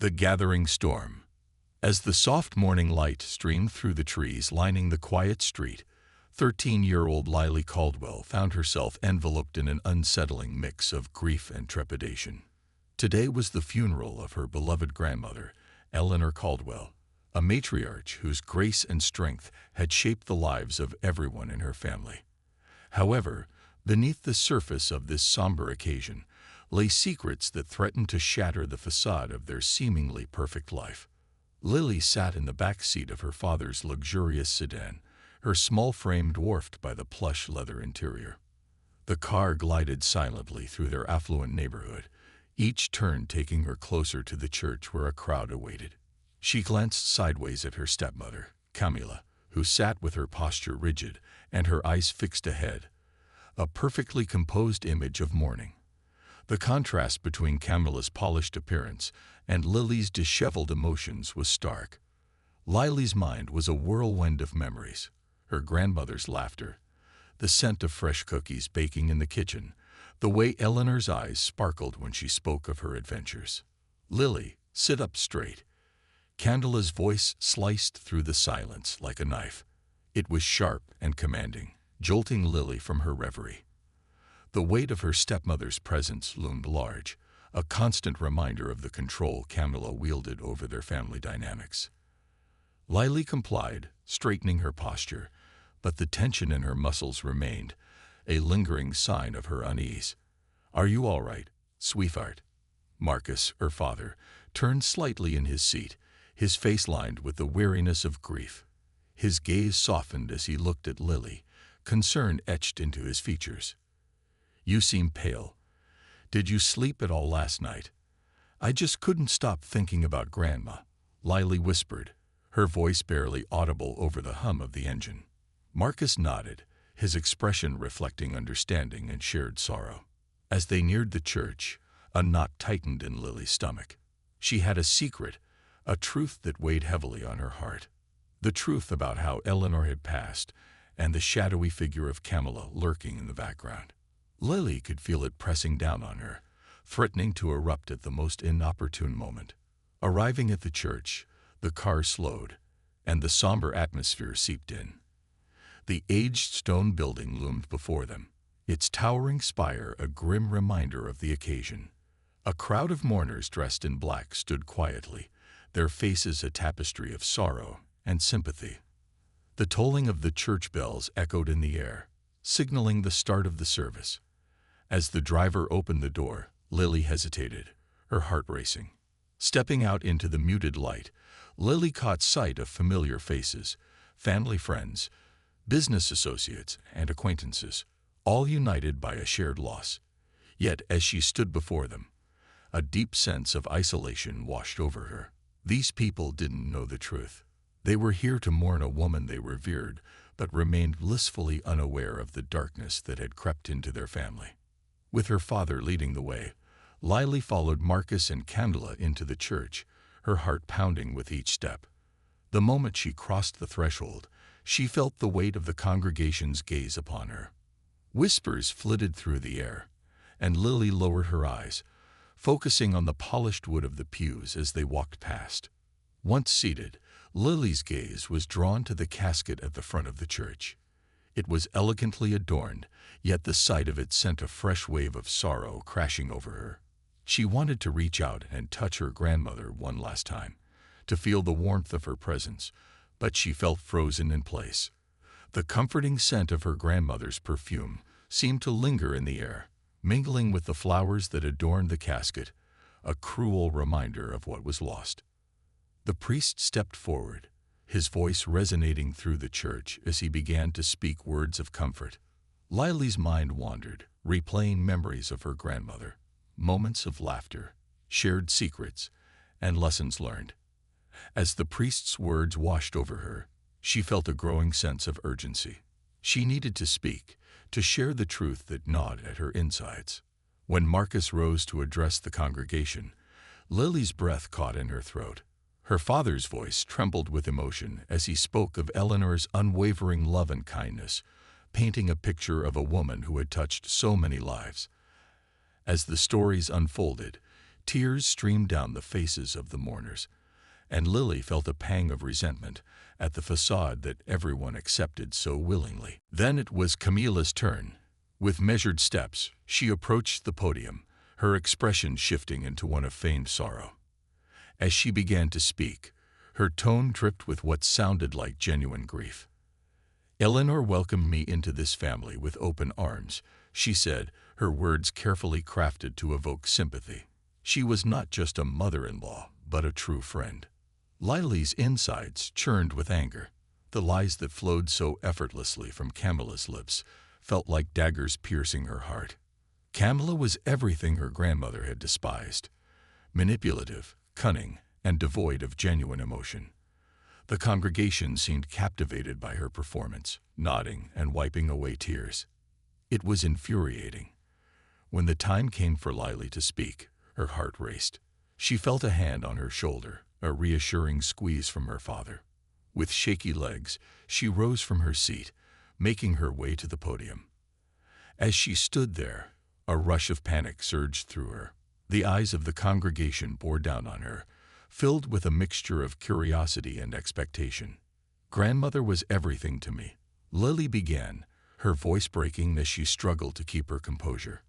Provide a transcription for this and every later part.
The gathering storm. As the soft morning light streamed through the trees lining the quiet street, 13-year-old Lily Caldwell found herself enveloped in an unsettling mix of grief and trepidation. Today was the funeral of her beloved grandmother, Eleanor Caldwell, a matriarch whose grace and strength had shaped the lives of everyone in her family. However, beneath the surface of this somber occasion lay secrets that threatened to shatter the facade of their seemingly perfect life. Lily sat in the back seat of her father's luxurious sedan, her small frame dwarfed by the plush leather interior. The car glided silently through their affluent neighborhood, each turn taking her closer to the church where a crowd awaited. She glanced sideways at her stepmother, Camilla, who sat with her posture rigid and her eyes fixed ahead, a perfectly composed image of mourning. The contrast between Camilla's polished appearance and Lily's disheveled emotions was stark. Lily's mind was a whirlwind of memories: her grandmother's laughter, the scent of fresh cookies baking in the kitchen, the way Eleanor's eyes sparkled when she spoke of her adventures. "Lily, sit up straight." Camilla's voice sliced through the silence like a knife. It was sharp and commanding, jolting Lily from her reverie. The weight of her stepmother's presence loomed large, a constant reminder of the control Camilla wielded over their family dynamics. Lily complied, straightening her posture, but the tension in her muscles remained, a lingering sign of her unease. "Are you all right, sweetheart?" Marcus, her father, turned slightly in his seat, his face lined with the weariness of grief. His gaze softened as he looked at Lily, concern etched into his features. "You seem pale. Did you sleep at all last night?" "I just couldn't stop thinking about Grandma," Lily whispered, her voice barely audible over the hum of the engine. Marcus nodded, his expression reflecting understanding and shared sorrow. As they neared the church, a knot tightened in Lily's stomach. She had a secret, a truth that weighed heavily on her heart. The truth about how Eleanor had passed, and the shadowy figure of Camilla lurking in the background. Lily could feel it pressing down on her, threatening to erupt at the most inopportune moment. Arriving at the church, the car slowed, and the somber atmosphere seeped in. The aged stone building loomed before them, its towering spire a grim reminder of the occasion. A crowd of mourners dressed in black stood quietly, their faces a tapestry of sorrow and sympathy. The tolling of the church bells echoed in the air, signaling the start of the service. As the driver opened the door, Lily hesitated, her heart racing. Stepping out into the muted light, Lily caught sight of familiar faces, family friends, business associates, and acquaintances, all united by a shared loss. Yet, as she stood before them, a deep sense of isolation washed over her. These people didn't know the truth. They were here to mourn a woman they revered, but remained blissfully unaware of the darkness that had crept into their family. With her father leading the way, Lily followed Marcus and Camilla into the church, her heart pounding with each step. The moment she crossed the threshold, she felt the weight of the congregation's gaze upon her. Whispers flitted through the air, and Lily lowered her eyes, focusing on the polished wood of the pews as they walked past. Once seated, Lily's gaze was drawn to the casket at the front of the church. It was elegantly adorned, yet the sight of it sent a fresh wave of sorrow crashing over her. She wanted to reach out and touch her grandmother one last time, to feel the warmth of her presence, but she felt frozen in place. The comforting scent of her grandmother's perfume seemed to linger in the air, mingling with the flowers that adorned the casket, a cruel reminder of what was lost. The priest stepped forward, his voice resonating through the church as he began to speak words of comfort. Lily's mind wandered, replaying memories of her grandmother, moments of laughter, shared secrets, and lessons learned. As the priest's words washed over her, she felt a growing sense of urgency. She needed to speak, to share the truth that gnawed at her insides. When Marcus rose to address the congregation, Lily's breath caught in her throat. Her father's voice trembled with emotion as he spoke of Eleanor's unwavering love and kindness, painting a picture of a woman who had touched so many lives. As the stories unfolded, Tears streamed down the faces of the mourners, and Lily felt a pang of resentment at the facade that everyone accepted so willingly. Then it was Camilla's turn. With measured steps, she approached the podium, her expression shifting into one of feigned sorrow. As she began to speak, her tone dripped with what sounded like genuine grief. "Eleanor welcomed me into this family with open arms," she said, her words carefully crafted to evoke sympathy. She was not just a mother-in-law, but a true friend. Lily's insides churned with anger. The lies that flowed so effortlessly from Camilla's lips felt like daggers piercing her heart. Camilla was everything her grandmother had despised: manipulative, cunning, and devoid of genuine emotion. The congregation seemed captivated by her performance, nodding and wiping away tears. It was infuriating. When the time came for Lily to speak, her heart raced. She felt a hand on her shoulder, a reassuring squeeze from her father. With shaky legs, she rose from her seat, making her way to the podium. As she stood there, a rush of panic surged through her. The eyes of the congregation bore down on her, filled with a mixture of curiosity and expectation. "Grandmother was everything to me," Lily began, her voice breaking as she struggled to keep her composure.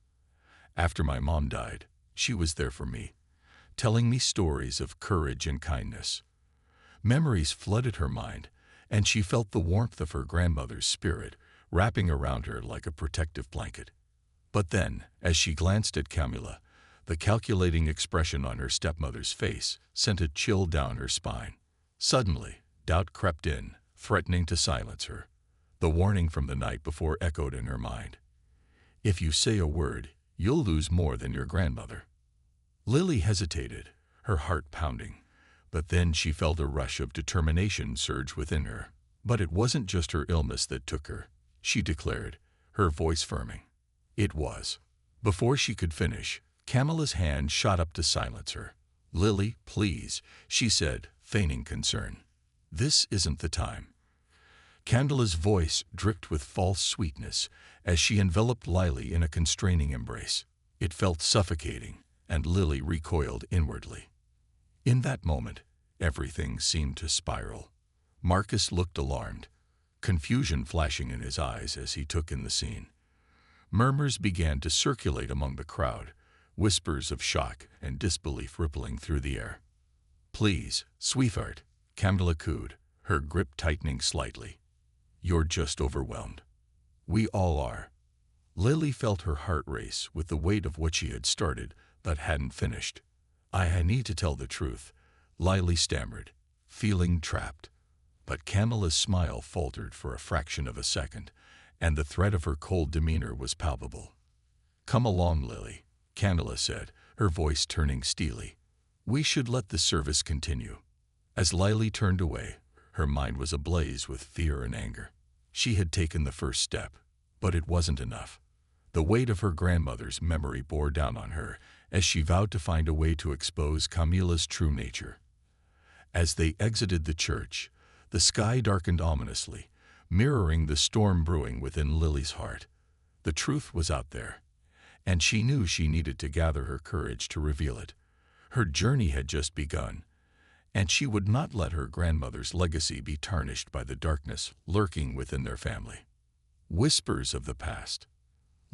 "After my mom died, she was there for me, telling me stories of courage and kindness." Memories flooded her mind, and she felt the warmth of her grandmother's spirit wrapping around her like a protective blanket. But then, as she glanced at Camilla, the calculating expression on her stepmother's face sent a chill down her spine. Suddenly, doubt crept in, threatening to silence her. The warning from the night before echoed in her mind. "If you say a word, you'll lose more than your grandmother." Lily hesitated, her heart pounding, but then she felt a rush of determination surge within her. But it wasn't just her illness that took her, she declared, her voice firming. It was. Before she could finish, Camilla's hand shot up to silence her. "Lily, please," she said, feigning concern. "This isn't the time." Camilla's voice dripped with false sweetness as she enveloped Lily in a constraining embrace. It felt suffocating, and Lily recoiled inwardly. In that moment, everything seemed to spiral. Marcus looked alarmed, confusion flashing in his eyes as he took in the scene. Murmurs began to circulate among the crowd, whispers of shock and disbelief rippling through the air. "Please, sweetheart," Camilla cooed, her grip tightening slightly. "You're just overwhelmed." "We all are." Lily felt her heart race with the weight of what she had started but hadn't finished. I need to tell the truth," Lily stammered, feeling trapped. But Camilla's smile faltered for a fraction of a second, and the threat of her cold demeanor was palpable. "Come along, Lily," Camilla said, her voice turning steely. "We should let the service continue." As Lily turned away, her mind was ablaze with fear and anger. She had taken the first step, but it wasn't enough. The weight of her grandmother's memory bore down on her as she vowed to find a way to expose Camilla's true nature. As they exited the church, the sky darkened ominously, mirroring the storm brewing within Lily's heart. The truth was out there, and she knew she needed to gather her courage to reveal it. Her journey had just begun, and she would not let her grandmother's legacy be tarnished by the darkness lurking within their family. Whispers of the past.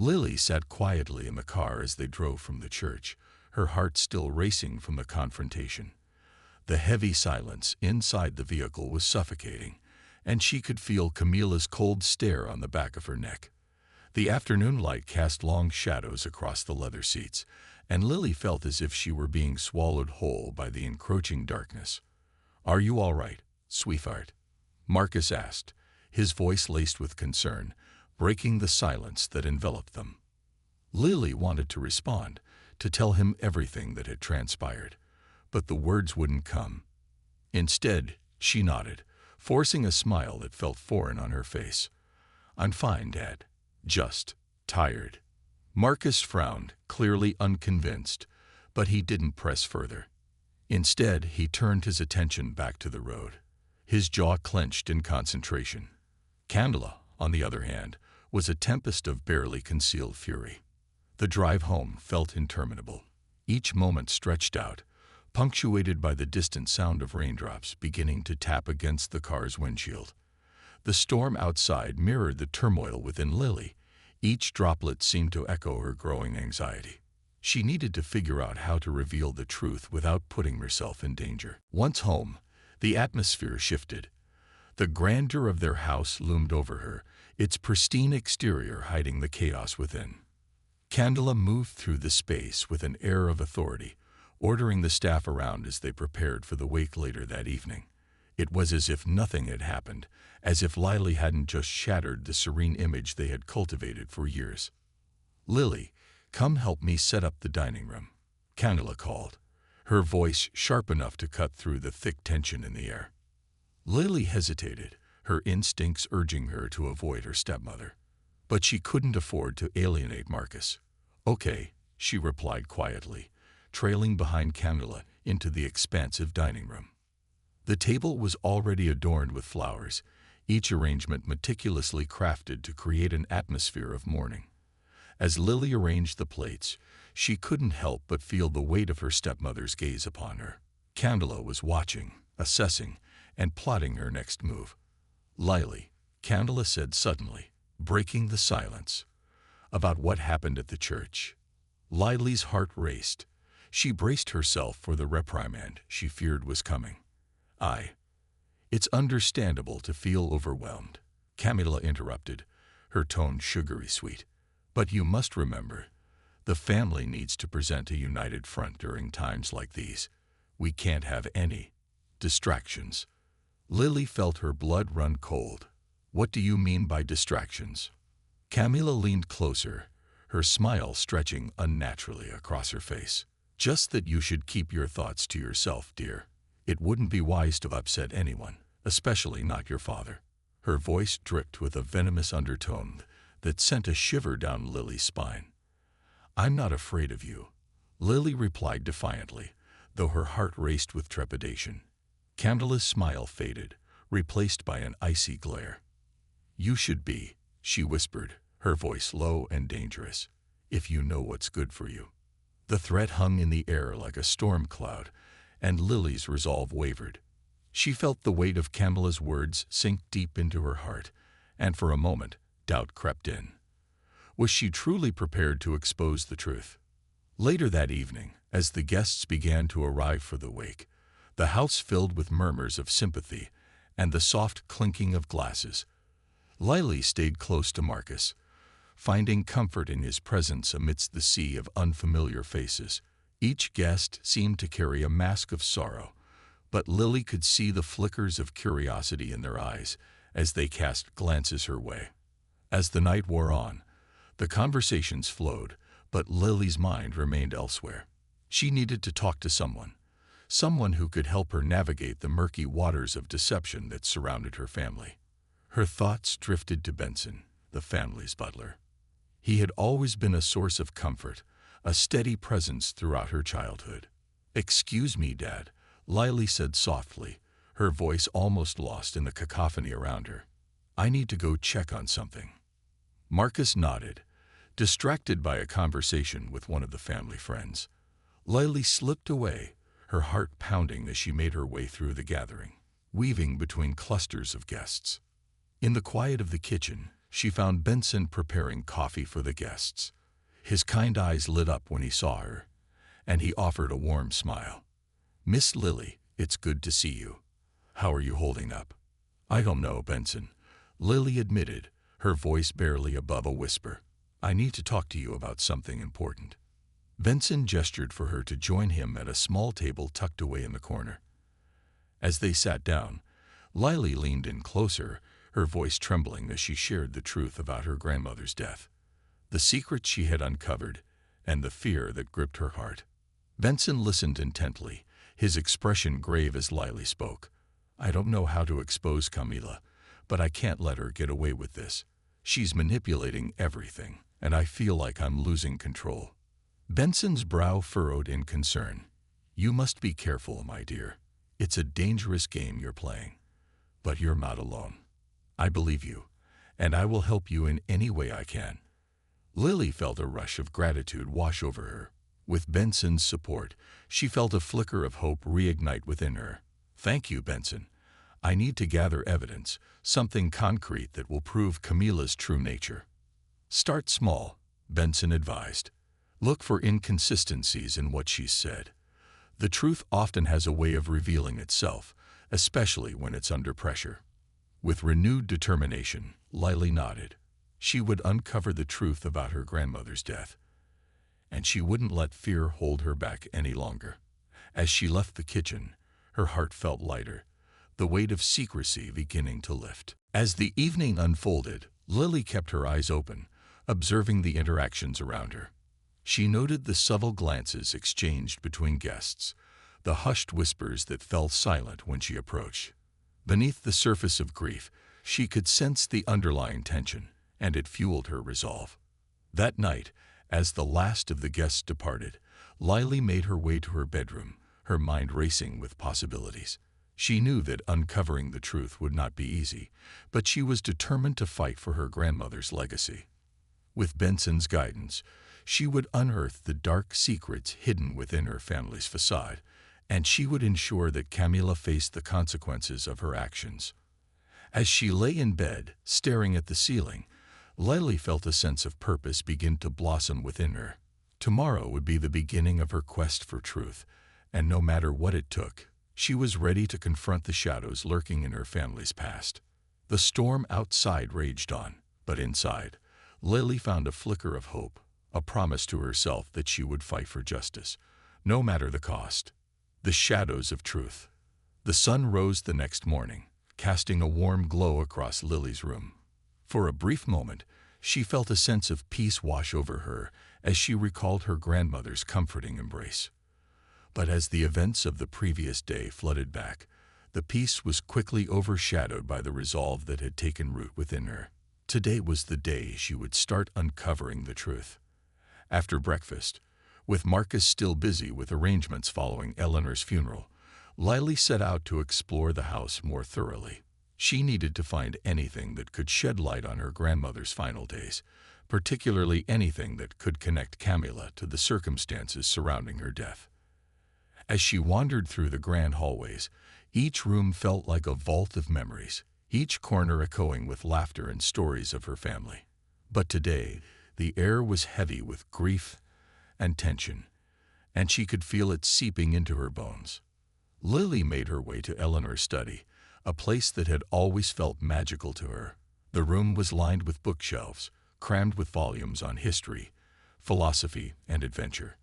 Lily sat quietly in the car as they drove from the church, her heart still racing from the confrontation. The heavy silence inside the vehicle was suffocating, and she could feel Camilla's cold stare on the back of her neck. The afternoon light cast long shadows across the leather seats, and Lily felt as if she were being swallowed whole by the encroaching darkness. "Are you all right, sweetheart?" Marcus asked, his voice laced with concern, breaking the silence that enveloped them. Lily wanted to respond, to tell him everything that had transpired, but the words wouldn't come. Instead, she nodded, forcing a smile that felt foreign on her face. "I'm fine, Dad. Just tired." Marcus frowned, clearly unconvinced, but he didn't press further. Instead, he turned his attention back to the road, his jaw clenched in concentration. Camilla, on the other hand, was a tempest of barely concealed fury. The drive home felt interminable. each moment stretched out, punctuated by the distant sound of raindrops beginning to tap against the car's windshield. The storm outside mirrored the turmoil within Lily. Each droplet seemed to echo her growing anxiety. She needed to figure out how to reveal the truth without putting herself in danger. Once home, the atmosphere shifted. The grandeur of their house loomed over her, its pristine exterior hiding the chaos within. Candela moved through the space with an air of authority, ordering the staff around as they prepared for the wake later that evening. It was as if nothing had happened, as if Lily hadn't just shattered the serene image they had cultivated for years. "Lily, come help me set up the dining room," Candela called, her voice sharp enough to cut through the thick tension in the air. Lily hesitated, her instincts urging her to avoid her stepmother. But she couldn't afford to alienate Marcus. "Okay," she replied quietly, trailing behind Candela into the expansive dining room. The table was already adorned with flowers, each arrangement meticulously crafted to create an atmosphere of mourning. As Lily arranged the plates, she couldn't help but feel the weight of her stepmother's gaze upon her. Candela was watching, assessing, and plotting her next move. "Lily," Candela said suddenly, breaking the silence, "about what happened at the church." Lily's heart raced. She braced herself for the reprimand she feared was coming. It's understandable to feel overwhelmed," Camilla interrupted, her tone sugary sweet. "But you must remember, the family needs to present a united front during times like these. We can't have any distractions." Lily felt her blood run cold. "What do you mean by distractions?" Camilla leaned closer, her smile stretching unnaturally across her face. "Just that you should keep your thoughts to yourself, dear. It wouldn't be wise to upset anyone, especially not your father." Her voice dripped with a venomous undertone that sent a shiver down Lily's spine. "I'm not afraid of you," Lily replied defiantly, though her heart raced with trepidation. Candela's smile faded, replaced by an icy glare. "You should be," she whispered, her voice low and dangerous, "if you know what's good for you." The threat hung in the air like a storm cloud, and Lily's resolve wavered. She felt the weight of Camilla's words sink deep into her heart, and for a moment, doubt crept in. Was she truly prepared to expose the truth? Later that evening, as the guests began to arrive for the wake, the house filled with murmurs of sympathy and the soft clinking of glasses. Lily stayed close to Marcus, finding comfort in his presence amidst the sea of unfamiliar faces. Each guest seemed to carry a mask of sorrow, but Lily could see the flickers of curiosity in their eyes as they cast glances her way. As the night wore on, the conversations flowed, but Lily's mind remained elsewhere. She needed to talk to someone who could help her navigate the murky waters of deception that surrounded her family. Her thoughts drifted to Benson, the family's butler. He had always been a source of comfort, a steady presence throughout her childhood. "Excuse me, Dad," Lily said softly, her voice almost lost in the cacophony around her. "I need to go check on something." Marcus nodded, distracted by a conversation with one of the family friends. Lily slipped away, her heart pounding as she made her way through the gathering, weaving between clusters of guests. In the quiet of the kitchen, she found Benson preparing coffee for the guests. His kind eyes lit up when he saw her, and he offered a warm smile. "Miss Lily, it's good to see you. How are you holding up?" "I don't know, Benson," Lily admitted, her voice barely above a whisper. "I need to talk to you about something important." Benson gestured for her to join him at a small table tucked away in the corner. As they sat down, Lily leaned in closer, her voice trembling as she shared the truth about her grandmother's death, the secret she had uncovered, and the fear that gripped her heart. Benson listened intently, his expression grave as Lily spoke. "I don't know how to expose Camilla, but I can't let her get away with this. She's manipulating everything, and I feel like I'm losing control." Benson's brow furrowed in concern. "You must be careful, my dear. It's a dangerous game you're playing. But you're not alone. I believe you, and I will help you in any way I can." Lily felt a rush of gratitude wash over her. With Benson's support, she felt a flicker of hope reignite within her. "Thank you, Benson. I need to gather evidence, something concrete that will prove Camila's true nature." "Start small," Benson advised. "Look for inconsistencies in what she's said. The truth often has a way of revealing itself, especially when it's under pressure." With renewed determination, Lily nodded. She would uncover the truth about her grandmother's death, and she wouldn't let fear hold her back any longer. As she left the kitchen, her heart felt lighter, the weight of secrecy beginning to lift. As the evening unfolded, Lily kept her eyes open, observing the interactions around her. She noted the subtle glances exchanged between guests, the hushed whispers that fell silent when she approached. Beneath the surface of grief, she could sense the underlying tension, and it fueled her resolve. That night, as the last of the guests departed, Lily made her way to her bedroom, her mind racing with possibilities. She knew that uncovering the truth would not be easy, but she was determined to fight for her grandmother's legacy. With Benson's guidance, she would unearth the dark secrets hidden within her family's facade, and she would ensure that Camila faced the consequences of her actions. As she lay in bed, staring at the ceiling, Lily felt a sense of purpose begin to blossom within her. Tomorrow would be the beginning of her quest for truth, and no matter what it took, she was ready to confront the shadows lurking in her family's past. The storm outside raged on, but inside, Lily found a flicker of hope, a promise to herself that she would fight for justice, no matter the cost. The shadows of truth. The sun rose the next morning, casting a warm glow across Lily's room. For a brief moment, she felt a sense of peace wash over her as she recalled her grandmother's comforting embrace. But as the events of the previous day flooded back, the peace was quickly overshadowed by the resolve that had taken root within her. Today was the day she would start uncovering the truth. After breakfast, with Marcus still busy with arrangements following Eleanor's funeral, Lily set out to explore the house more thoroughly. She needed to find anything that could shed light on her grandmother's final days, particularly anything that could connect Camila to the circumstances surrounding her death. As she wandered through the grand hallways, each room felt like a vault of memories, each corner echoing with laughter and stories of her family. But today, the air was heavy with grief and tension, and she could feel it seeping into her bones. Lily made her way to Eleanor's study, a place that had always felt magical to her. The room was lined with bookshelves, crammed with volumes on history, philosophy, and adventure.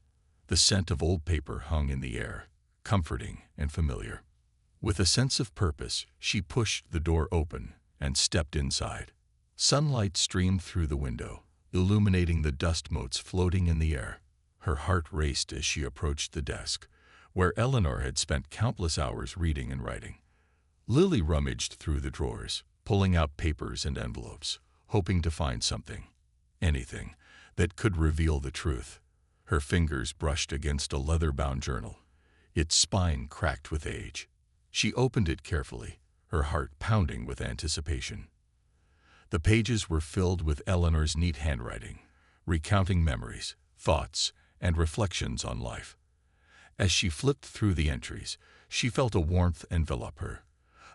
The scent of old paper hung in the air, comforting and familiar. With a sense of purpose, she pushed the door open and stepped inside. Sunlight streamed through the window, illuminating the dust motes floating in the air. Her heart raced as she approached the desk, where Eleanor had spent countless hours reading and writing. Lily rummaged through the drawers, pulling out papers and envelopes, hoping to find something, anything, that could reveal the truth. Her fingers brushed against a leather-bound journal, its spine cracked with age. She opened it carefully, her heart pounding with anticipation. The pages were filled with Eleanor's neat handwriting, recounting memories, thoughts, and reflections on life. As she flipped through the entries, she felt a warmth envelop her,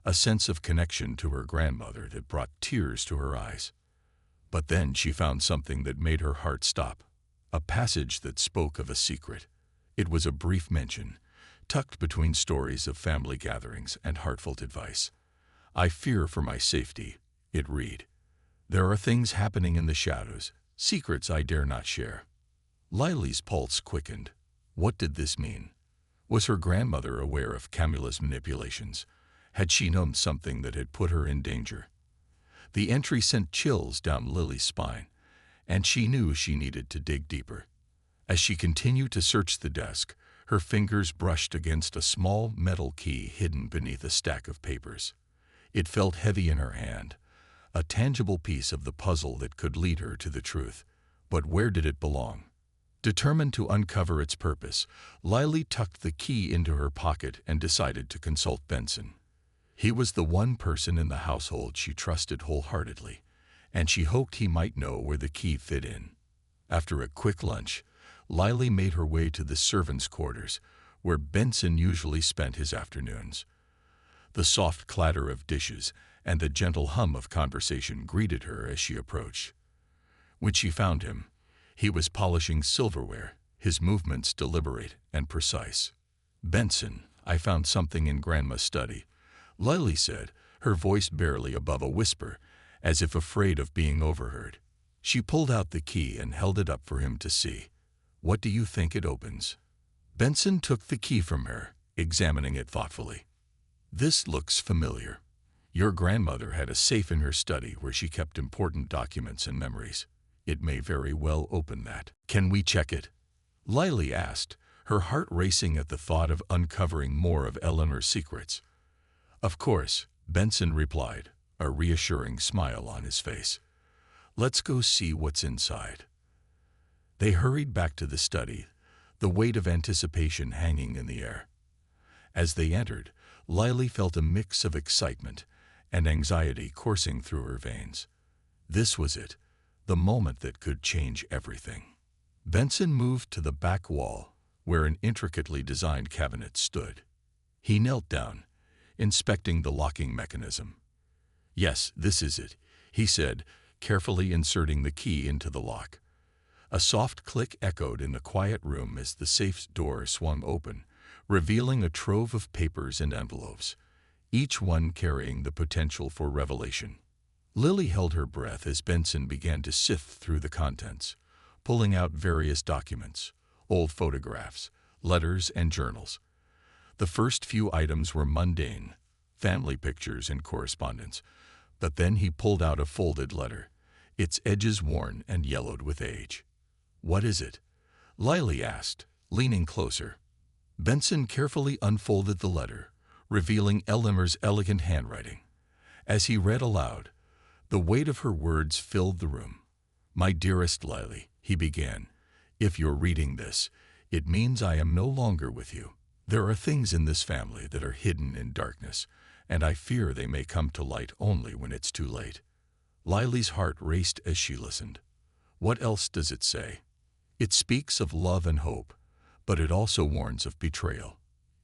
a sense of connection to her grandmother that brought tears to her eyes. But then she found something that made her heart stop, a passage that spoke of a secret. It was a brief mention, tucked between stories of family gatherings and heartfelt advice. "I fear for my safety," it read. "There are things happening in the shadows, secrets I dare not share." Lily's pulse quickened. What did this mean? Was her grandmother aware of Camila's manipulations? Had she known something that had put her in danger? The entry sent chills down Lily's spine, and she knew she needed to dig deeper. As she continued to search the desk, her fingers brushed against a small metal key hidden beneath a stack of papers. It felt heavy in her hand, a tangible piece of the puzzle that could lead her to the truth. But where did it belong? Determined to uncover its purpose, Lily tucked the key into her pocket and decided to consult Benson. He was the one person in the household she trusted wholeheartedly, and she hoped he might know where the key fit in. After a quick lunch, Lily made her way to the servants' quarters, where Benson usually spent his afternoons. The soft clatter of dishes and the gentle hum of conversation greeted her as she approached. When she found him, he was polishing silverware, his movements deliberate and precise. "Benson, I found something in Grandma's study," Lily said, her voice barely above a whisper, as if afraid of being overheard. She pulled out the key and held it up for him to see. "What do you think it opens?" Benson took the key from her, examining it thoughtfully. "This looks familiar. Your grandmother had a safe in her study where she kept important documents and memories. It may very well open that." "Can we check it?" Lily asked, her heart racing at the thought of uncovering more of Eleanor's secrets. "Of course," Benson replied, a reassuring smile on his face. "Let's go see what's inside." They hurried back to the study, the weight of anticipation hanging in the air. As they entered, Lily felt a mix of excitement and anxiety coursing through her veins. This was it, the moment that could change everything. Benson moved to the back wall, where an intricately designed cabinet stood. He knelt down, inspecting the locking mechanism. "Yes, this is it," he said, carefully inserting the key into the lock. A soft click echoed in the quiet room as the safe's door swung open, revealing a trove of papers and envelopes, each one carrying the potential for revelation. Lily held her breath as Benson began to sift through the contents, pulling out various documents, old photographs, letters, and journals. The first few items were mundane, family pictures and correspondence, but then he pulled out a folded letter, its edges worn and yellowed with age. "What is it?" Lily asked, leaning closer. Benson carefully unfolded the letter, revealing Eleanor's elegant handwriting. As he read aloud, the weight of her words filled the room. "My dearest Lily," he began, "if you're reading this, it means I am no longer with you. There are things in this family that are hidden in darkness, and I fear they may come to light only when it's too late." Lily's heart raced as she listened. What else does it say? It speaks of love and hope, but it also warns of betrayal.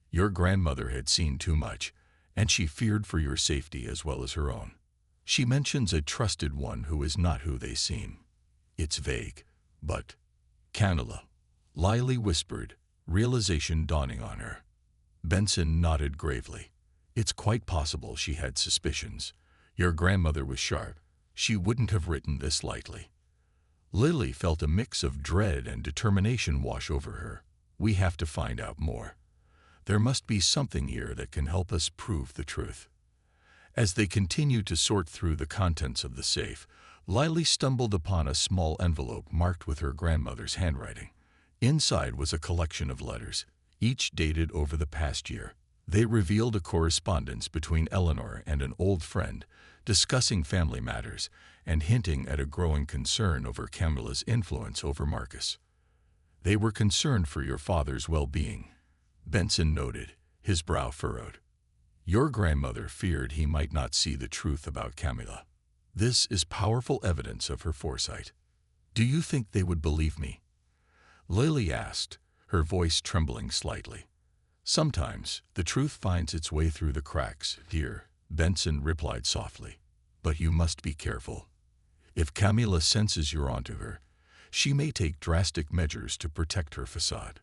Your grandmother had seen too much, and she feared for your safety as well as her own. She mentions a trusted one who is not who they seem. It's vague, but... "Camilla," Lily whispered, realization dawning on her. Benson nodded gravely. "It's quite possible she had suspicions. Your grandmother was sharp. She wouldn't have written this lightly." Lily felt a mix of dread and determination wash over her. "We have to find out more. There must be something here that can help us prove the truth." As they continued to sort through the contents of the safe, Lily stumbled upon a small envelope marked with her grandmother's handwriting. Inside was a collection of letters, each dated over the past year. They revealed a correspondence between Eleanor and an old friend, discussing family matters and hinting at a growing concern over Camilla's influence over Marcus. "They were concerned for your father's well-being," Benson noted, his brow furrowed. "Your grandmother feared he might not see the truth about Camilla. This is powerful evidence of her foresight. Do you think they would believe me?" Lily asked, her voice trembling slightly. "Sometimes the truth finds its way through the cracks, dear," Benson replied softly. "But you must be careful. If Camilla senses you're onto her, she may take drastic measures to protect her facade."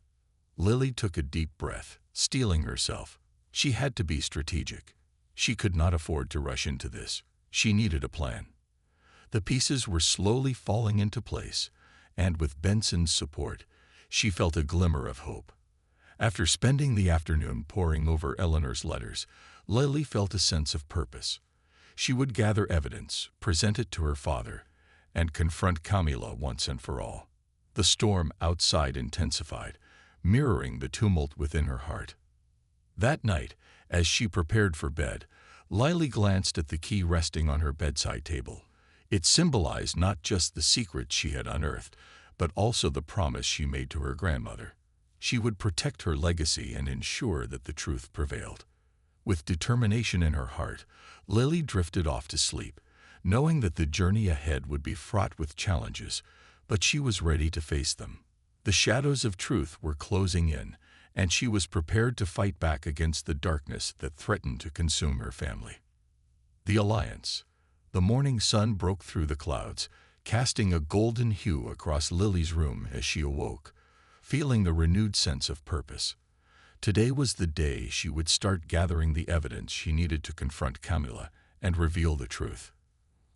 Lily took a deep breath, steeling herself. She had to be strategic. She could not afford to rush into this. She needed a plan. The pieces were slowly falling into place, and with Benson's support, she felt a glimmer of hope. After spending the afternoon poring over Eleanor's letters, Lily felt a sense of purpose. She would gather evidence, present it to her father, and confront Camilla once and for all. The storm outside intensified, mirroring the tumult within her heart. That night, as she prepared for bed, Lily glanced at the key resting on her bedside table. It symbolized not just the secrets she had unearthed, but also the promise she made to her grandmother. She would protect her legacy and ensure that the truth prevailed. With determination in her heart, Lily drifted off to sleep, knowing that the journey ahead would be fraught with challenges, but she was ready to face them. The shadows of truth were closing in, and she was prepared to fight back against the darkness that threatened to consume her family. The Alliance. The morning sun broke through the clouds, casting a golden hue across Lily's room as she awoke, feeling a renewed sense of purpose. Today was the day she would start gathering the evidence she needed to confront Camilla and reveal the truth.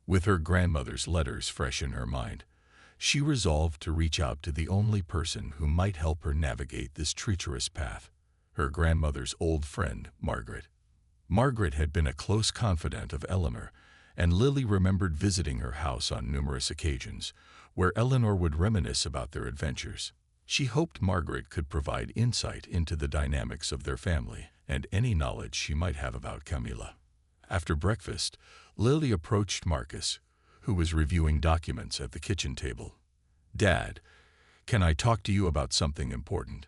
With her grandmother's letters fresh in her mind, she resolved to reach out to the only person who might help her navigate this treacherous path, her grandmother's old friend, Margaret. Margaret had been a close confidant of Eleanor, and Lily remembered visiting her house on numerous occasions, where Eleanor would reminisce about their adventures. She hoped Margaret could provide insight into the dynamics of their family and any knowledge she might have about Camilla. After breakfast, Lily approached Marcus, who was reviewing documents at the kitchen table. "Dad, can I talk to you about something important?"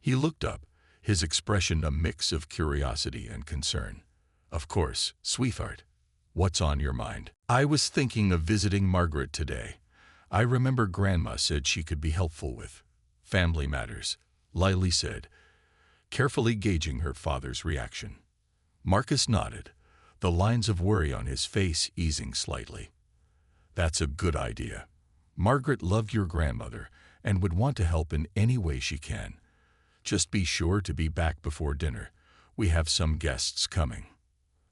He looked up, his expression a mix of curiosity and concern. "Of course, sweetheart. What's on your mind?" "I was thinking of visiting Margaret today. I remember Grandma said she could be helpful with family matters," Lily said, carefully gauging her father's reaction. Marcus nodded, the lines of worry on his face easing slightly. "That's a good idea. Margaret loved your grandmother and would want to help in any way she can. Just be sure to be back before dinner. We have some guests coming."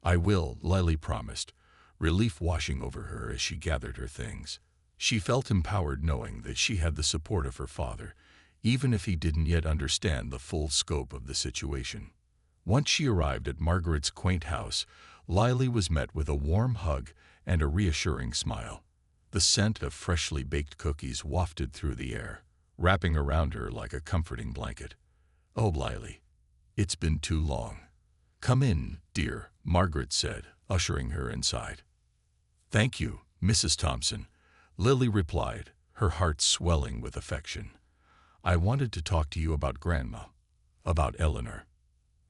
"I will," Lily promised, relief washing over her as she gathered her things. She felt empowered knowing that she had the support of her father, even if he didn't yet understand the full scope of the situation. Once she arrived at Margaret's quaint house, Lily was met with a warm hug and a reassuring smile. The scent of freshly baked cookies wafted through the air, wrapping around her like a comforting blanket. "Oh, Lily, it's been too long. Come in, dear," Margaret said, ushering her inside. "Thank you, Mrs. Thompson," Lily replied, her heart swelling with affection. "I wanted to talk to you about Grandma, about Eleanor."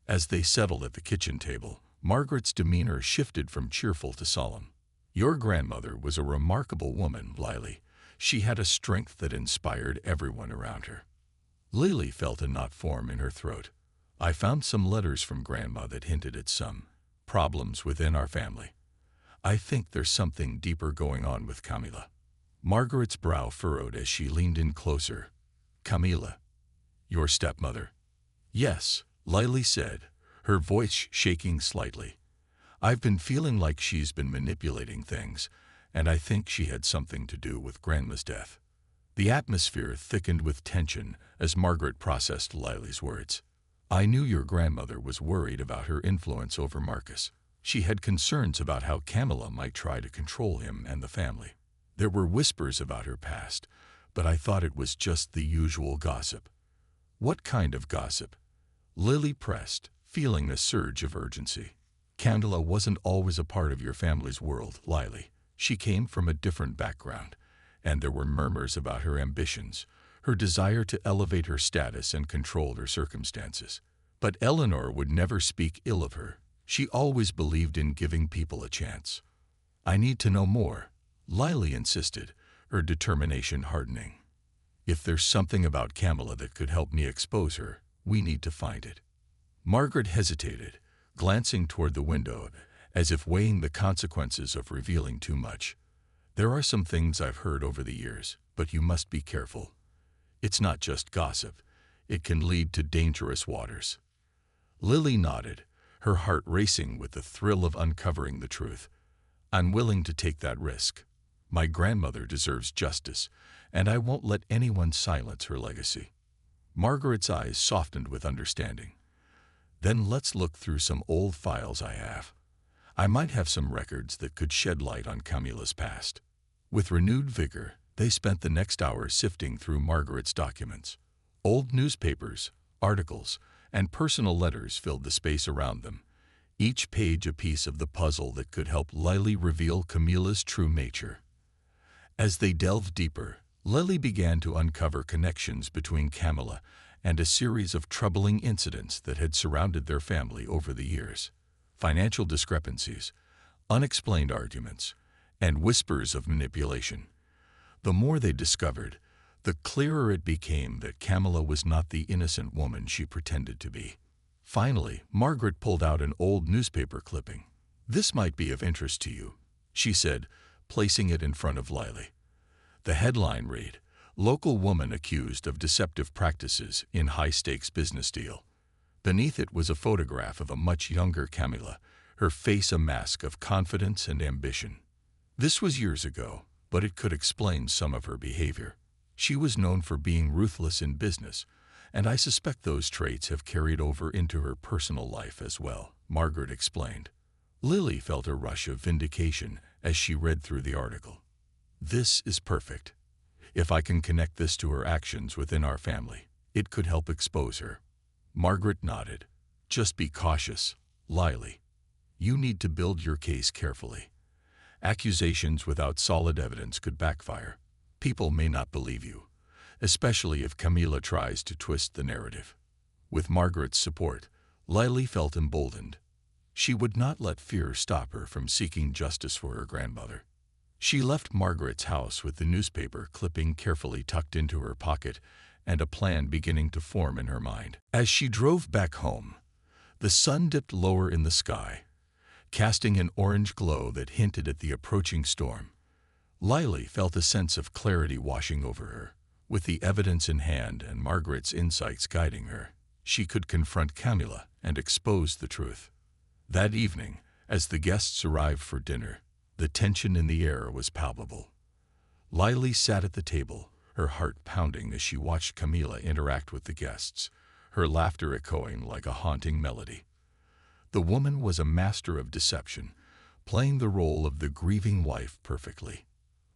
As they settled at the kitchen table, Margaret's demeanor shifted from cheerful to solemn. "Your grandmother was a remarkable woman, Lily. She had a strength that inspired everyone around her." Lily felt a knot form in her throat. "I found some letters from Grandma that hinted at some problems within our family. I think there's something deeper going on with Camilla." Margaret's brow furrowed as she leaned in closer. "Camilla, your stepmother?" "Yes," Lily said, her voice shaking slightly. "I've been feeling like she's been manipulating things, and I think she had something to do with Grandma's death." The atmosphere thickened with tension as Margaret processed Lily's words. "I knew your grandmother was worried about her influence over Marcus. She had concerns about how Camilla might try to control him and the family. There were whispers about her past, but I thought it was just the usual gossip." "What kind of gossip?" Lily pressed, feeling a surge of urgency. "Camilla wasn't always a part of your family's world, Lily. She came from a different background, and there were murmurs about her ambitions, her desire to elevate her status and control her circumstances. But Eleanor would never speak ill of her. She always believed in giving people a chance." "I need to know more," Lily insisted, her determination hardening. "If there's something about Camilla that could help me expose her, we need to find it." Margaret hesitated, glancing toward the window, as if weighing the consequences of revealing too much. "There are some things I've heard over the years, but you must be careful. It's not just gossip. It can lead to dangerous waters." Lily nodded, her heart racing with the thrill of uncovering the truth. "I'm willing to take that risk. My grandmother deserves justice, and I won't let anyone silence her legacy." Margaret's eyes softened with understanding. "Then let's look through some old files I have. I might have some records that could shed light on Camilla's past." With renewed vigor, they spent the next hour sifting through Margaret's documents. Old newspapers, articles, and personal letters filled the space around them, each page a piece of the puzzle that could help Lily reveal Camilla's true nature. As they delved deeper, Lily began to uncover connections between Camilla and a series of troubling incidents that had surrounded their family over the years. Financial discrepancies, unexplained arguments, and whispers of manipulation. The more they discovered, The clearer it became that Camilla was not the innocent woman she pretended to be. Finally, Margaret pulled out an old newspaper clipping. "This might be of interest to you," she said, placing it in front of Lily. The headline read, "Local woman accused of deceptive practices in high-stakes business deal." Beneath it was a photograph of a much younger Camilla, her face a mask of confidence and ambition. This was years ago, but it could explain some of her behavior. She was known for being ruthless in business, and I suspect those traits have carried over into her personal life as well, Margaret explained. Lily felt a rush of vindication as she read through the article. This is perfect. If I can connect this to her actions within our family, it could help expose her. Margaret nodded. Just be cautious, Lily. You need to build your case carefully. Accusations without solid evidence could backfire. People may not believe you, especially if Camilla tries to twist the narrative. With Margaret's support, Lily felt emboldened. She would not let fear stop her from seeking justice for her grandmother. She left Margaret's house with the newspaper clipping carefully tucked into her pocket and a plan beginning to form in her mind. As she drove back home, the sun dipped lower in the sky, casting an orange glow that hinted at the approaching storm. Lily felt a sense of clarity washing over her. With the evidence in hand and Margaret's insights guiding her, she could confront Camilla and expose the truth. That evening, as the guests arrived for dinner, the tension in the air was palpable. Lily sat at the table, her heart pounding as she watched Camilla interact with the guests, her laughter echoing like a haunting melody. The woman was a master of deception, playing the role of the grieving wife perfectly.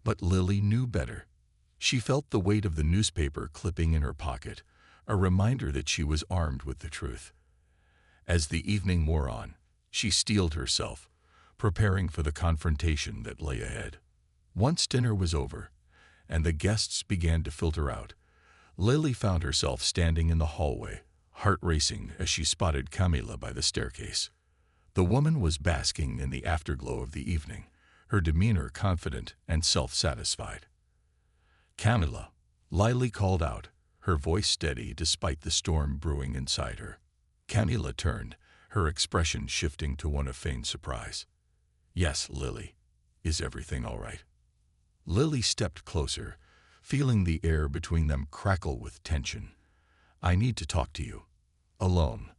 But Lily knew better. She felt the weight of the newspaper clipping in her pocket, a reminder that she was armed with the truth. As the evening wore on, she steeled herself, preparing for the confrontation that lay ahead. Once dinner was over, and the guests began to filter out, Lily found herself standing in the hallway, heart racing as she spotted Camilla by the staircase. The woman was basking in the afterglow of the evening, her demeanor confident and self-satisfied. "Camilla," Lily called out, her voice steady despite the storm brewing inside her. Camilla turned, her expression shifting to one of feigned surprise. "Yes, Lily. Is everything all right?" Lily stepped closer, feeling the air between them crackle with tension. "I need to talk to you. Alone."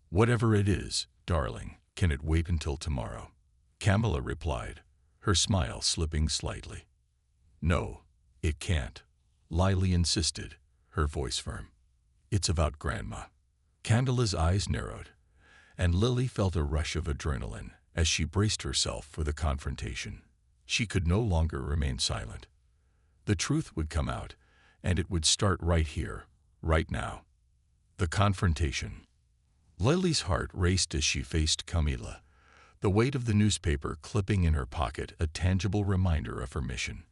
"Whatever it is, darling, can it wait until tomorrow?" Camilla replied, her smile slipping slightly. "No, it can't," Lily insisted, her voice firm. "It's about Grandma." Camilla's eyes narrowed, and Lily felt a rush of adrenaline as she braced herself for the confrontation. She could no longer remain silent. The truth would come out, and it would start right here, right now. The confrontation. Lily's heart raced as she faced Camilla, the weight of the newspaper clipping in her pocket a tangible reminder of her mission.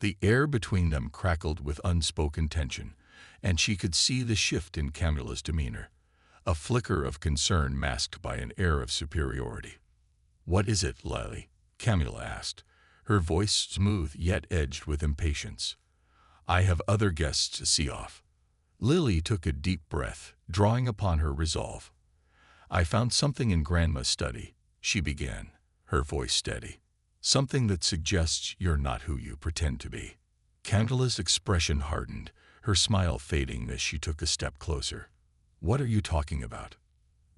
The air between them crackled with unspoken tension, and she could see the shift in Camilla's demeanor, a flicker of concern masked by an air of superiority. "What is it, Lily?" Camilla asked, her voice smooth yet edged with impatience. "I have other guests to see off." Lily took a deep breath, drawing upon her resolve. "I found something in Grandma's study," she began, her voice steady. "Something that suggests you're not who you pretend to be." Camilla's expression hardened, her smile fading as she took a step closer. "What are you talking about?"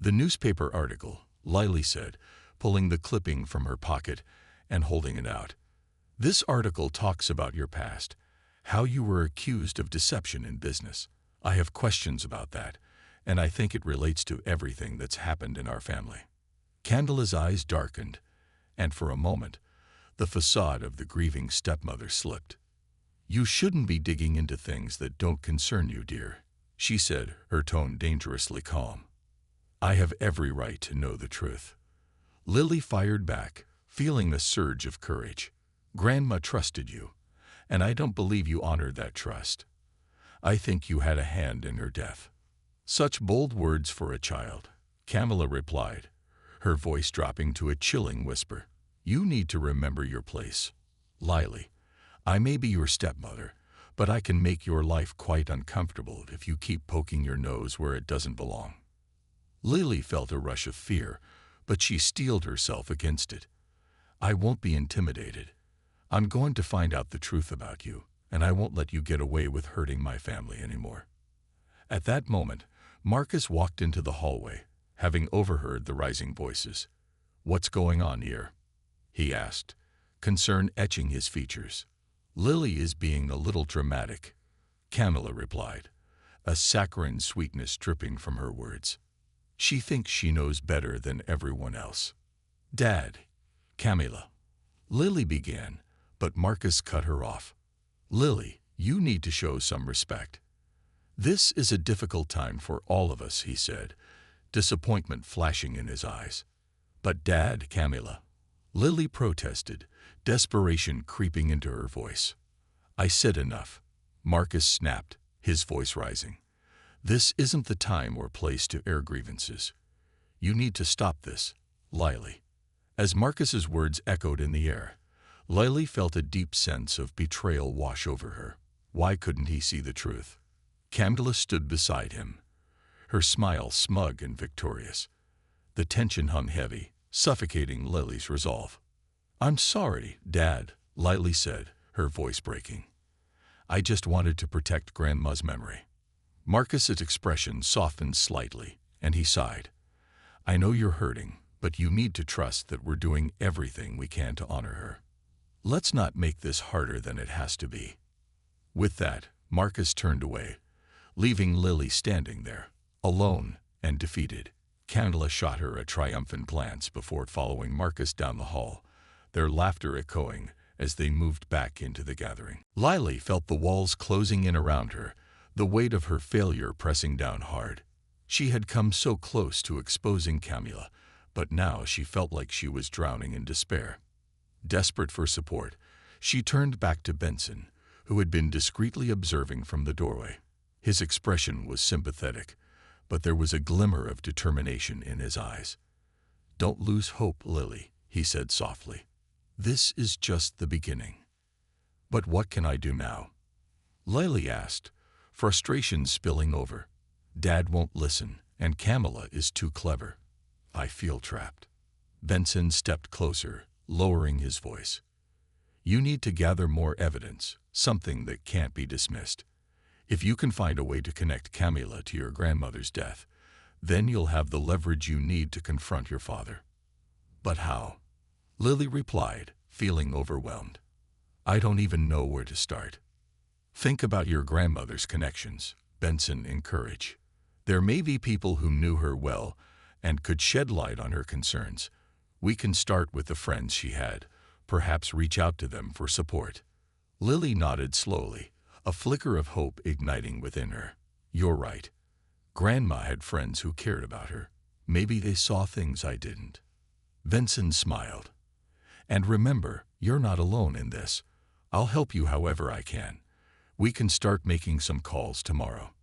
"The newspaper article," Lily said, pulling the clipping from her pocket and holding it out. "This article talks about your past, how you were accused of deception in business. I have questions about that, and I think it relates to everything that's happened in our family." Camilla's eyes darkened, and for a moment, the facade of the grieving stepmother slipped. "You shouldn't be digging into things that don't concern you, dear," she said, her tone dangerously calm. "I have every right to know the truth." Lily fired back, feeling a surge of courage. "Grandma trusted you, and I don't believe you honored that trust. I think you had a hand in her death." "Such bold words for a child," Camilla replied, her voice dropping to a chilling whisper. "You need to remember your place. Lily, I may be your stepmother, but I can make your life quite uncomfortable if you keep poking your nose where it doesn't belong." Lily felt a rush of fear, but she steeled herself against it. "I won't be intimidated. I'm going to find out the truth about you, and I won't let you get away with hurting my family anymore." At that moment, Marcus walked into the hallway, having overheard the rising voices. "What's going on here?" he asked, concern etching his features. "Lily is being a little dramatic," Camilla replied, a saccharine sweetness dripping from her words. "She thinks she knows better than everyone else." "Dad," Camilla, Lily began, but Marcus cut her off. "Lily, you need to show some respect. This is a difficult time for all of us," he said, disappointment flashing in his eyes. "But Dad," Camilla, Lily protested, desperation creeping into her voice. "I said enough," Marcus snapped, his voice rising. "This isn't the time or place to air grievances. You need to stop this, Lily." As Marcus's words echoed in the air, Lily felt a deep sense of betrayal wash over her. Why couldn't he see the truth? Camilla stood beside him, her smile smug and victorious. The tension hung heavy, suffocating Lily's resolve. "I'm sorry, Dad," Lily said, her voice breaking. "I just wanted to protect Grandma's memory." Marcus's expression softened slightly, and he sighed. "I know you're hurting, but you need to trust that we're doing everything we can to honor her. Let's not make this harder than it has to be." With that, Marcus turned away, leaving Lily standing there, alone and defeated. Camilla shot her a triumphant glance before following Marcus down the hall, their laughter echoing as they moved back into the gathering. Lily felt the walls closing in around her, the weight of her failure pressing down hard. She had come so close to exposing Camilla, but now she felt like she was drowning in despair. Desperate for support, she turned back to Benson, who had been discreetly observing from the doorway. His expression was sympathetic, but there was a glimmer of determination in his eyes. "Don't lose hope, Lily," he said softly. "This is just the beginning." "But what can I do now?" Lily asked, frustration spilling over. "Dad won't listen, and Camilla is too clever. I feel trapped." Benson stepped closer, lowering his voice. "You need to gather more evidence, something that can't be dismissed. If you can find a way to connect Camilla to your grandmother's death, then you'll have the leverage you need to confront your father." "But how?" Lily replied, feeling overwhelmed. "I don't even know where to start." "Think about your grandmother's connections," Benson encouraged. "There may be people who knew her well and could shed light on her concerns. We can start with the friends she had, perhaps reach out to them for support." Lily nodded slowly, a flicker of hope igniting within her. "You're right. Grandma had friends who cared about her. Maybe they saw things I didn't." Benson smiled. "And remember, you're not alone in this. I'll help you however I can. We can start making some calls tomorrow."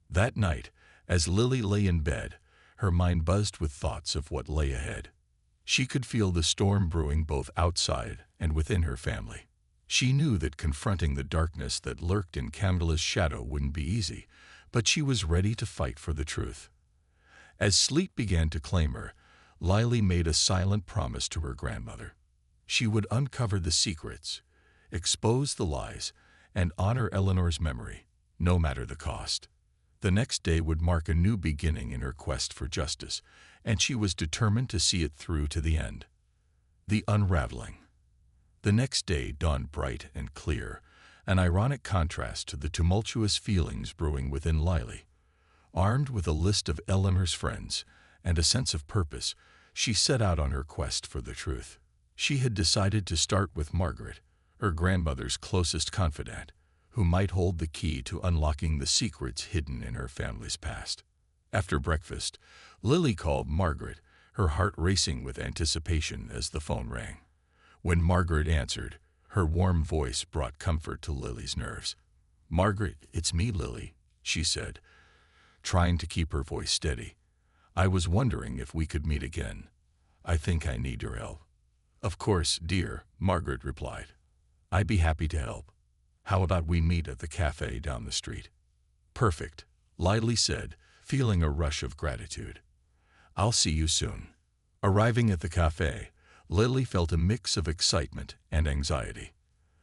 That night, as Lily lay in bed, her mind buzzed with thoughts of what lay ahead. She could feel the storm brewing both outside and within her family. She knew that confronting the darkness that lurked in Camilla's shadow wouldn't be easy, but she was ready to fight for the truth. As sleep began to claim her, Lily made a silent promise to her grandmother. She would uncover the secrets, expose the lies, and honor Eleanor's memory, no matter the cost. The next day would mark a new beginning in her quest for justice, and she was determined to see it through to the end. The unraveling. The next day dawned bright and clear, an ironic contrast to the tumultuous feelings brewing within Lily. Armed with a list of Eleanor's friends and a sense of purpose, she set out on her quest for the truth. She had decided to start with Margaret, her grandmother's closest confidant, who might hold the key to unlocking the secrets hidden in her family's past. After breakfast, Lily called Margaret, her heart racing with anticipation as the phone rang. When Margaret answered, her warm voice brought comfort to Lily's nerves. "Margaret, it's me, Lily," she said, trying to keep her voice steady. "I was wondering if we could meet again. I think I need your help." "Of course, dear," Margaret replied. "I'd be happy to help. How about we meet at the cafe down the street? Perfect, Lily said, feeling a rush of gratitude. I'll see you soon. Arriving at the cafe, Lily felt a mix of excitement and anxiety.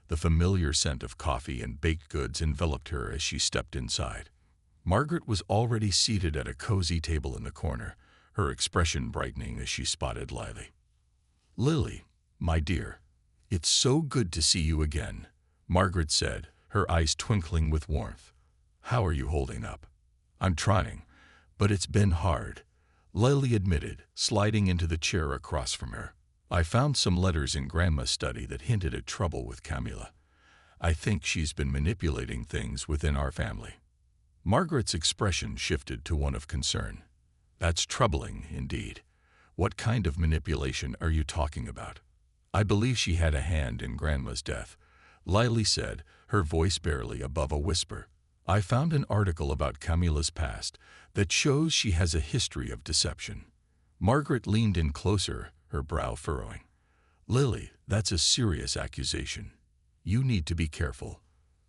The familiar scent of coffee and baked goods enveloped her as she stepped inside. Margaret was already seated at a cozy table in the corner, her expression brightening as she spotted Lily. Lily, my dear, it's so good to see you again, Margaret said, her eyes twinkling with warmth. How are you holding up? I'm trying, but it's been hard, Lily admitted, sliding into the chair across from her. I found some letters in Grandma's study that hinted at trouble with Camilla. I think she's been manipulating things within our family. Margaret's expression shifted to one of concern. That's troubling, indeed. What kind of manipulation are you talking about? I believe she had a hand in Grandma's death, Lily said, her voice barely above a whisper. I found an article about Camilla's past that shows she has a history of deception. Margaret leaned in closer, her brow furrowing. Lily, that's a serious accusation. You need to be careful.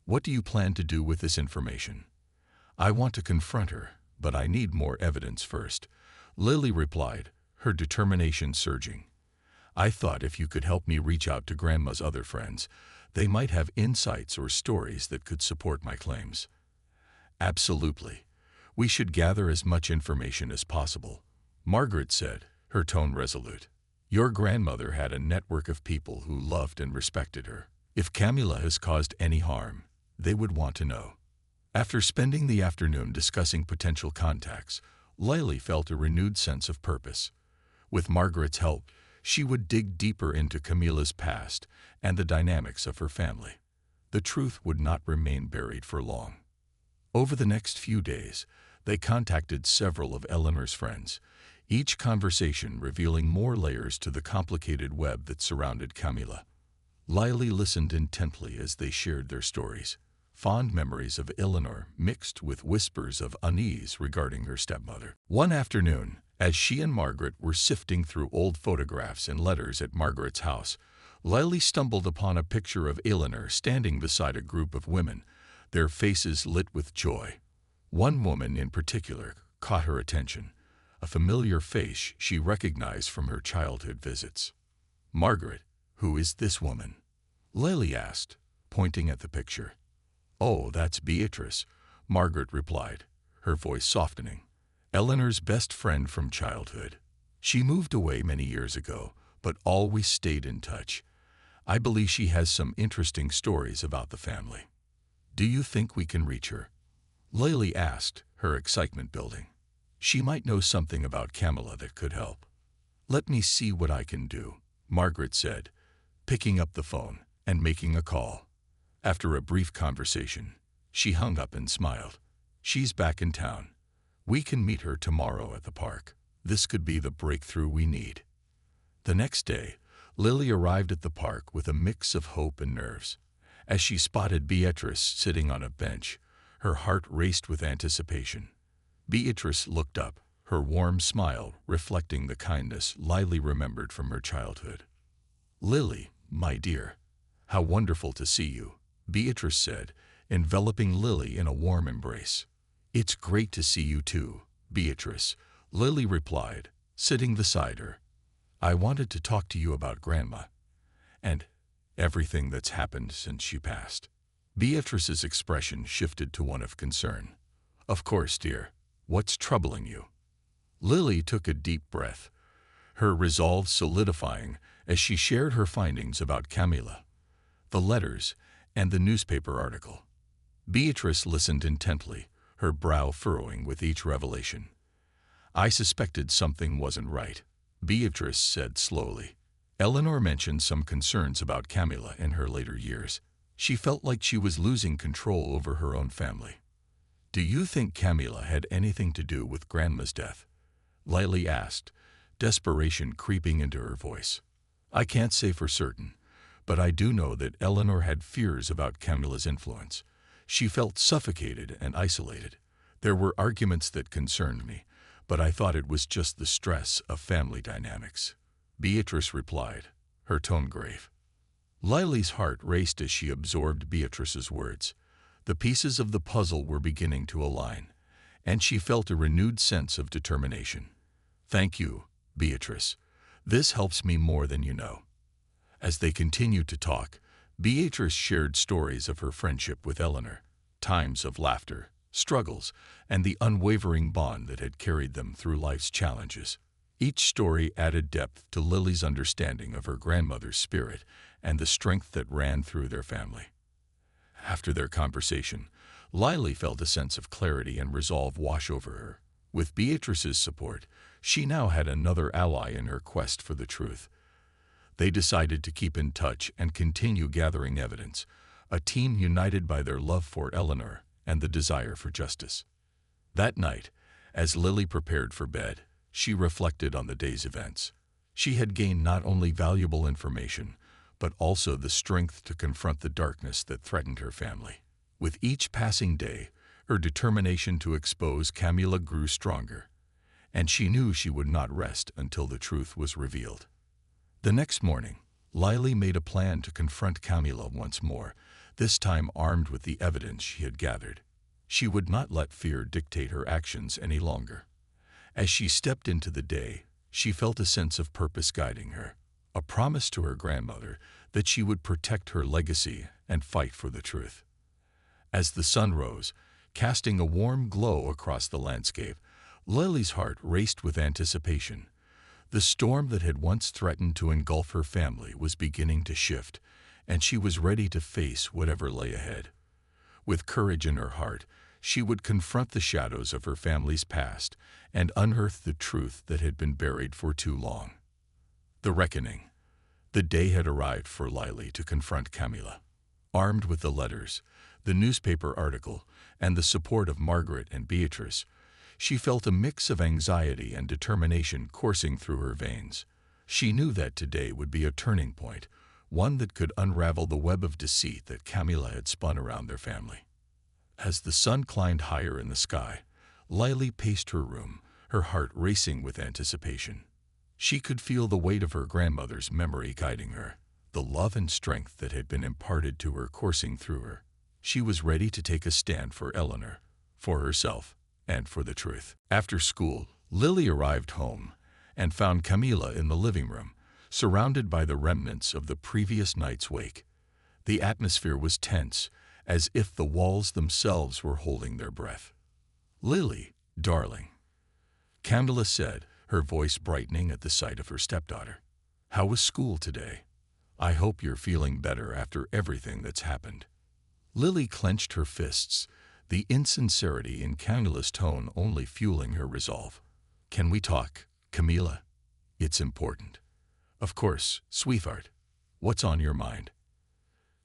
What do you plan to do with this information? I want to confront her, but I need more evidence first, Lily replied, her determination surging. I thought if you could help me reach out to Grandma's other friends, they might have insights or stories that could support my claims. Absolutely. We should gather as much information as possible, Margaret said, her tone resolute. Your grandmother had a network of people who loved and respected her. If Camilla has caused any harm, they would want to know. After spending the afternoon discussing potential contacts, Lily felt a renewed sense of purpose. With Margaret's help, she would dig deeper into Camilla's past and the dynamics of her family. The truth would not remain buried for long. Over the next few days, they contacted several of Eleanor's friends, each conversation revealing more layers to the complicated web that surrounded Camilla. Lily listened intently as they shared their stories, fond memories of Eleanor mixed with whispers of unease regarding her stepmother. One afternoon, as she and Margaret were sifting through old photographs and letters at Margaret's house, Lily stumbled upon a picture of Eleanor standing beside a group of women, their faces lit with joy. One woman in particular caught her attention, a familiar face she recognized from her childhood visits. Margaret, who is this woman? Lily asked, pointing at the picture. Oh, that's Beatrice, Margaret replied, her voice softening. Eleanor's best friend from childhood. She moved away many years ago, but always stayed in touch. I believe she has some interesting stories about the family. Do you think we can reach her? Lily asked, her excitement building. She might know something about Camilla that could help. Let me see what I can do, Margaret said, picking up the phone and making a call. After a brief conversation, she hung up and smiled. She's back in town. We can meet her tomorrow at the park. This could be the breakthrough we need. The next day, Lily arrived at the park with a mix of hope and nerves. As she spotted Beatrice sitting on a bench, her heart raced with anticipation. Beatrice looked up, her warm smile reflecting the kindness Lily remembered from her childhood. Lily, my dear, how wonderful to see you, Beatrice said, enveloping Lily in a warm embrace. It's great to see you too, Beatrice, Lily replied, sitting beside her. I wanted to talk to you about Grandma and everything that's happened since she passed. Beatrice's expression shifted to one of concern. Of course, dear. What's troubling you? Lily took a deep breath, her resolve solidifying as she shared her findings about Camilla, the letters, and the newspaper article. Beatrice listened intently, her brow furrowing with each revelation. I suspected something wasn't right, Beatrice said slowly. Eleanor mentioned some concerns about Camilla in her later years. She felt like she was losing control over her own family. Do you think Camilla had anything to do with Grandma's death? Lily asked, desperation creeping into her voice. I can't say for certain, but I do know that Eleanor had fears about Camilla's influence. She felt suffocated and isolated. There were arguments that concerned me, but I thought it was just the stress of family dynamics. Beatrice replied, her tone grave. Lily's heart raced as she absorbed Beatrice's words. The pieces of the puzzle were beginning to align, and she felt a renewed sense of determination. "Thank you, Beatrice. This helps me more than you know." As they continued to talk, Beatrice shared stories of her friendship with Eleanor, times of laughter, struggles, and the unwavering bond that had carried them through life's challenges. Each story added depth to Lily's understanding of her grandmother's spirit and the strength that ran through their family. After their conversation, Lily felt a sense of clarity and resolve wash over her. With Beatrice's support, she now had another ally in her quest for the truth. They decided to keep in touch and continue gathering evidence, a team united by their love for Eleanor and the desire for justice. That night, as Lily prepared for bed, she reflected on the day's events. She had gained not only valuable information, but also the strength to confront the darkness that threatened her family. With each passing day, her determination to expose Camilla grew stronger, and she knew she would not rest until the truth was revealed. The next morning, Lily made a plan to confront Camilla once more, this time armed with the evidence she had gathered. She would not let fear dictate her actions any longer. As she stepped into the day, she felt a sense of purpose guiding her, a promise to her grandmother that she would protect her legacy and fight for the truth. As the sun rose, casting a warm glow across the landscape, Lily's heart raced with anticipation. The storm that had once threatened to engulf her family was beginning to shift, and she was ready to face whatever lay ahead. With courage in her heart, she would confront the shadows of her family's past and unearth the truth that had been buried for too long. The reckoning. The day had arrived for Lily to confront Camilla. Armed with the letters, the newspaper article, and the support of Margaret and Beatrice, she felt a mix of anxiety and determination coursing through her veins. She knew that today would be a turning point, one that could unravel the web of deceit that Camilla had spun around their family. As the sun climbed higher in the sky, Lily paced her room, her heart racing with anticipation. She could feel the weight of her grandmother's memory guiding her, the love and strength that had been imparted to her coursing through her. She was ready to take a stand for Eleanor, for herself, and for the truth. After school, Lily arrived home and found Camilla in the living room, surrounded by the remnants of the previous night's wake. The atmosphere was tense, as if the walls themselves were holding their breath. "Lily, darling," Camilla said, her voice brightening at the sight of her stepdaughter. "How was school today? I hope you're feeling better after everything that's happened." Lily clenched her fists, the insincerity in Camilla's tone only fueling her resolve. "Can we talk, Camilla? It's important." "Of course, sweetheart. What's on your mind?"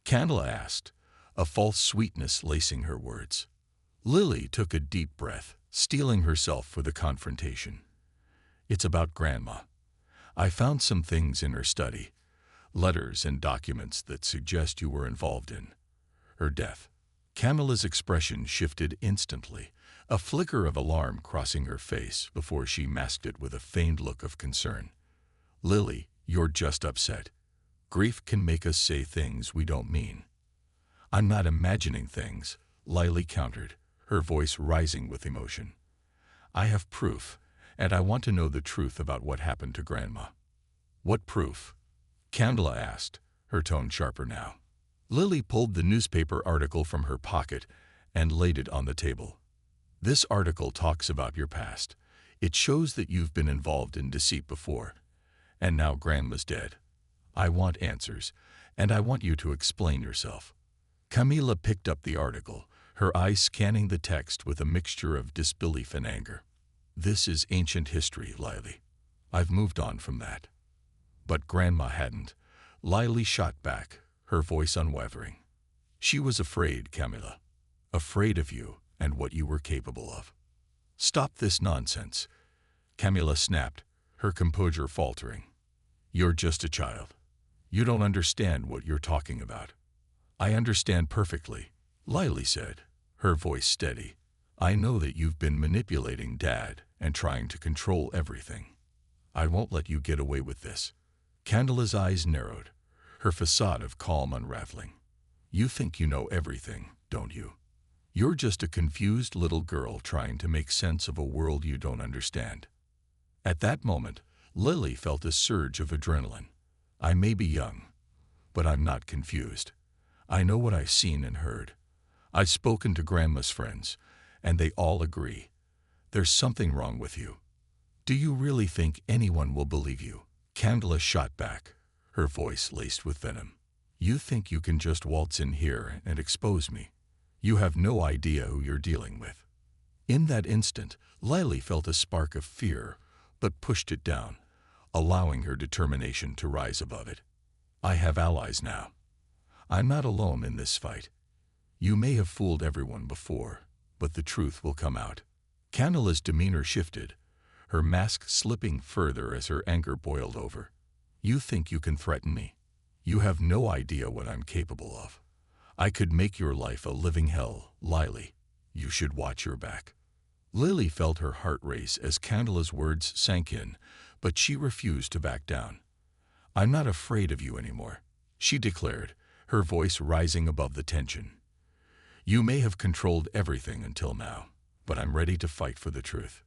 Camilla asked, a false sweetness lacing her words. Lily took a deep breath, steeling herself for the confrontation. "It's about Grandma. I found some things in her study, letters and documents that suggest you were involved in her death." Camilla's expression shifted instantly, a flicker of alarm crossing her face before she masked it with a feigned look of concern. "Lily, you're just upset. Grief can make us say things we don't mean." "I'm not imagining things," Lily countered, her voice rising with emotion. "I have proof, and I want to know the truth about what happened to Grandma." "What proof?" Camilla asked, her tone sharper now. Lily pulled the newspaper article from her pocket and laid it on the table. "This article talks about your past. It shows that you've been involved in deceit before, and now Grandma's dead. I want answers, and I want you to explain yourself." Camilla picked up the article, her eyes scanning the text with a mixture of disbelief and anger. "This is ancient history, Lily. I've moved on from that." "But Grandma hadn't," Lily shot back, her voice unwavering. "She was afraid, Camilla. Afraid of you and what you were capable of." "Stop this nonsense," Camilla snapped, her composure faltering. "You're just a child. You don't understand what you're talking about." "I understand perfectly," Lily said, her voice steady. "I know that you've been manipulating Dad and trying to control everything. I won't let you get away with this." Camilla's eyes narrowed, her facade of calm unraveling. You think you know everything, don't you? You're just a confused little girl trying to make sense of a world you don't understand. At that moment, Lily felt a surge of adrenaline. I may be young, but I'm not confused. I know what I've seen and heard. I've spoken to Grandma's friends, and they all agree. There's something wrong with you. Do you really think anyone will believe you? Candela shot back, her voice laced with venom. You think you can just waltz in here and expose me? You have no idea who you're dealing with. In that instant, Lily felt a spark of fear, but pushed it down, allowing her determination to rise above it. I have allies now. I'm not alone in this fight. You may have fooled everyone before, but the truth will come out. Candela's demeanor shifted, her mask slipping further as her anger boiled over. You think you can threaten me? You have no idea what I'm capable of. I could make your life a living hell, Lily. You should watch your back. Lily felt her heart race as Candela's words sank in, but she refused to back down. I'm not afraid of you anymore, she declared, her voice rising above the tension. You may have controlled everything until now, but I'm ready to fight for the truth.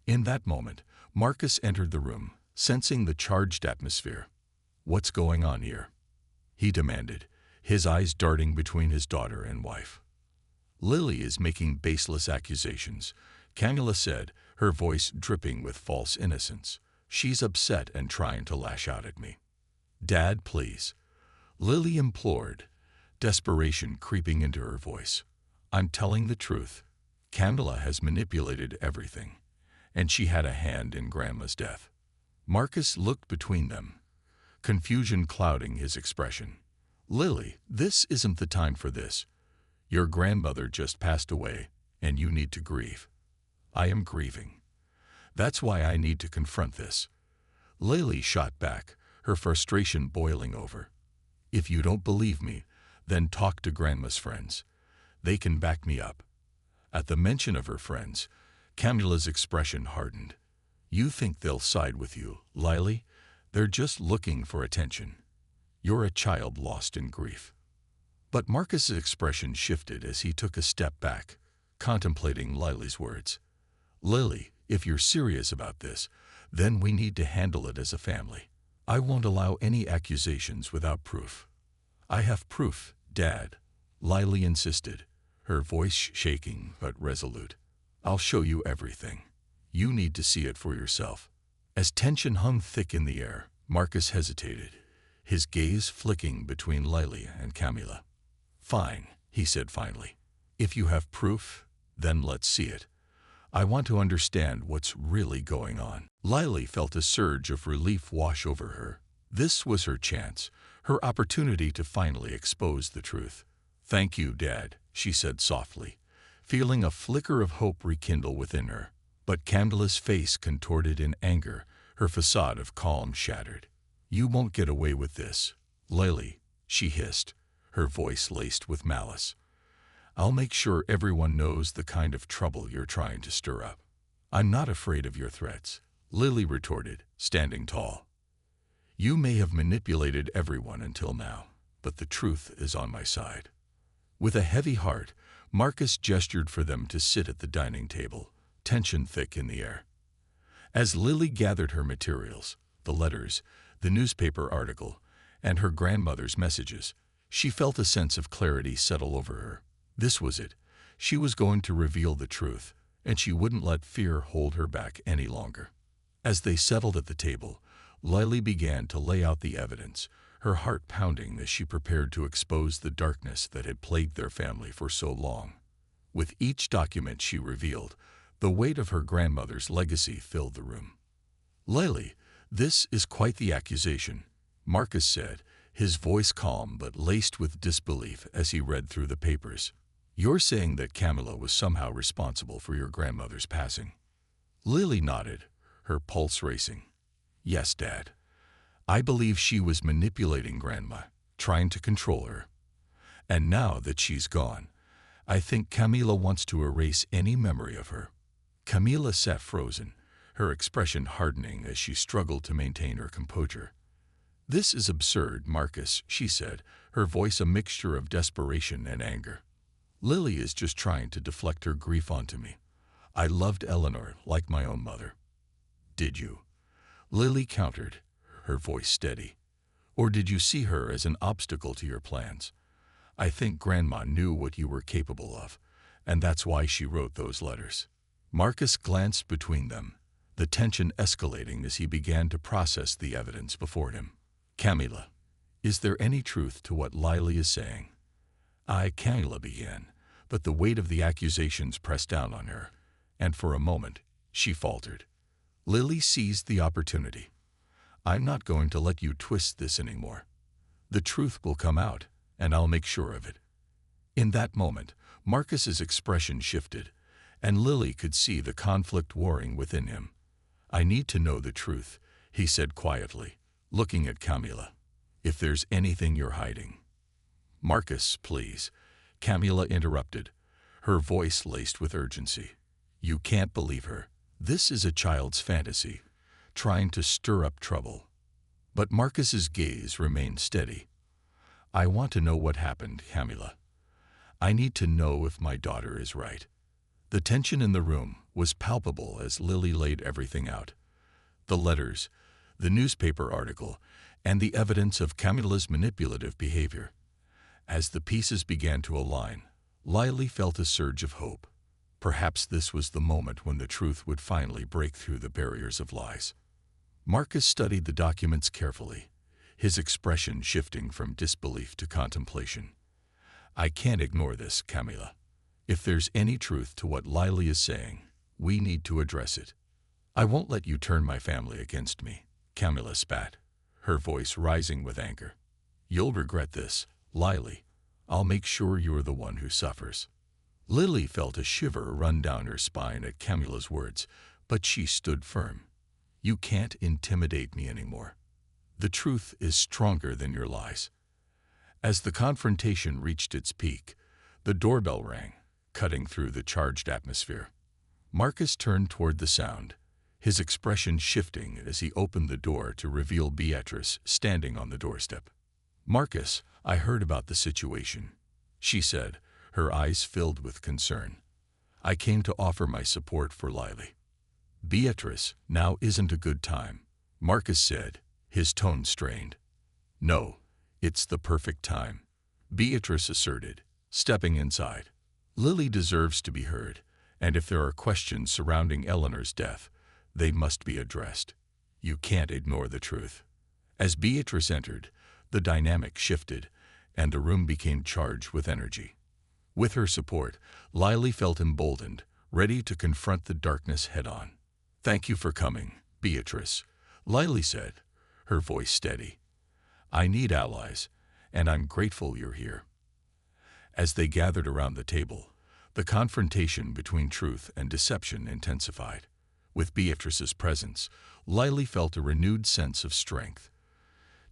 In that moment, Marcus entered the room, sensing the charged atmosphere. What's going on here? He demanded, his eyes darting between his daughter and wife. Lily is making baseless accusations, Candela said, her voice dripping with false innocence. She's upset and trying to lash out at me. Dad, please. Lily implored, desperation creeping into her voice. I'm telling the truth. Candela has manipulated everything, and she had a hand in Grandma's death. Marcus looked between them, confusion clouding his expression. Lily, this isn't the time for this. Your grandmother just passed away, and you need to grieve. I am grieving. That's why I need to confront this. Lily shot back, her frustration boiling over. If you don't believe me, then talk to Grandma's friends. They can back me up. At the mention of her friends, Candela's expression hardened. You think they'll side with you, Lily? They're just looking for attention. You're a child lost in grief. But Marcus's expression shifted as he took a step back, contemplating Lily's words. Lily, if you're serious about this, then we need to handle it as a family. I won't allow any accusations without proof. I have proof, Dad, Lily insisted, her voice shaking but resolute. I'll show you everything. You need to see it for yourself. As tension hung thick in the air, Marcus hesitated, his gaze flicking between Lily and Camila. Fine, he said finally. If you have proof, then let's see it. I want to understand what's really going on. Lily felt a surge of relief wash over her. This was her chance, her opportunity to finally expose the truth. Thank you, Dad, she said softly, feeling a flicker of hope rekindle within her. But Candela's face contorted in anger, her facade of calm shattered. You won't get away with this, Lily, she hissed, her voice laced with malice. I'll make sure everyone knows the kind of trouble you're trying to stir up. I'm not afraid of your threats, Lily retorted, standing tall. You may have manipulated everyone until now, but the truth is on my side. With a heavy heart, Marcus gestured for them to sit at the dining table, tension thick in the air. As Lily gathered her materials, the letters, the newspaper article, and her grandmother's messages, she felt a sense of clarity settle over her. This was it. She was going to reveal the truth, and she wouldn't let fear hold her back any longer. As they settled at the table, Lily began to lay out the evidence, her heart pounding as she prepared to expose the darkness that had plagued their family for so long. With each document she revealed, the weight of her grandmother's legacy filled the room. Lily, this is quite the accusation, Marcus said, his voice calm but laced with disbelief as he read through the papers. You're saying that Camila was somehow responsible for your grandmother's passing? Lily nodded, her pulse racing. Yes, Dad. I believe she was manipulating Grandma, trying to control her. And now that she's gone, I think Camila wants to erase any memory of her. Camila sat frozen, her expression hardening as she struggled to maintain her composure. "This is absurd, Marcus," she said, her voice a mixture of desperation and anger. "Lily is just trying to deflect her grief onto me. I loved Eleanor like my own mother." "Did you?" Lily countered, her voice steady. "Or did you see her as an obstacle to your plans? I think Grandma knew what you were capable of, and that's why she wrote those letters." Marcus glanced between them, the tension escalating as he began to process the evidence before him. "Camilla, is there any truth to what Lily is saying?" Camilla began, but the weight of the accusations pressed down on her, and for a moment she faltered. Lily seized the opportunity. "I'm not going to let you twist this anymore. The truth will come out, and I'll make sure of it." In that moment, Marcus's expression shifted, and Lily could see the conflict warring within him. "I need to know the truth," he said quietly, looking at Camilla. "If there's anything you're hiding." "Marcus, please," Camilla interrupted, her voice laced with urgency. "You can't believe her. This is a child's fantasy, trying to stir up trouble." But Marcus's gaze remained steady. "I want to know what happened, Camilla. I need to know if my daughter is right." The tension in the room was palpable as Lily laid everything out. The letters, the newspaper article, and the evidence of Camilla's manipulative behavior. As the pieces began to align, Lily felt a surge of hope. Perhaps this was the moment when the truth would finally break through the barriers of lies. Marcus studied the documents carefully, his expression shifting from disbelief to contemplation. "I can't ignore this, Camilla. If there's any truth to what Lily is saying, we need to address it." "I won't let you turn my family against me," Camilla spat, her voice rising with anger. "You'll regret this, Lily. I'll make sure you're the one who suffers." Lily felt a shiver run down her spine at Camilla's words, but she stood firm. "You can't intimidate me anymore. The truth is stronger than your lies." As the confrontation reached its peak, the doorbell rang, cutting through the charged atmosphere. Marcus turned toward the sound, his expression shifting as he opened the door to reveal Beatrice standing on the doorstep. "Marcus, I heard about the situation," she said, her eyes filled with concern. "I came to offer my support for Lily." "Beatrice, now isn't a good time," Marcus said, his tone strained. "No, it's the perfect time," Beatrice asserted, stepping inside. "Lily deserves to be heard, and if there are questions surrounding Eleanor's death, they must be addressed. You can't ignore the truth." As Beatrice entered, the dynamic shifted, and the room became charged with energy. With her support, Lily felt emboldened, ready to confront the darkness head-on. "Thank you for coming, Beatrice," Lily said, her voice steady. "I need allies, and I'm grateful you're here." As they gathered around the table, the confrontation between truth and deception intensified. With Beatrice's presence, Lily felt a renewed sense of strength.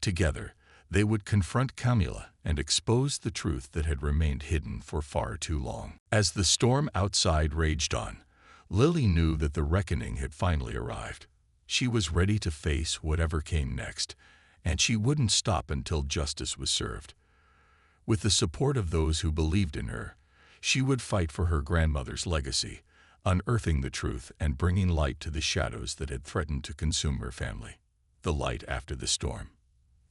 Together, they would confront Camilla and expose the truth that had remained hidden for far too long. As the storm outside raged on, Lily knew that the reckoning had finally arrived. She was ready to face whatever came next, and she wouldn't stop until justice was served. With the support of those who believed in her, she would fight for her grandmother's legacy, unearthing the truth and bringing light to the shadows that had threatened to consume her family. The light after the storm.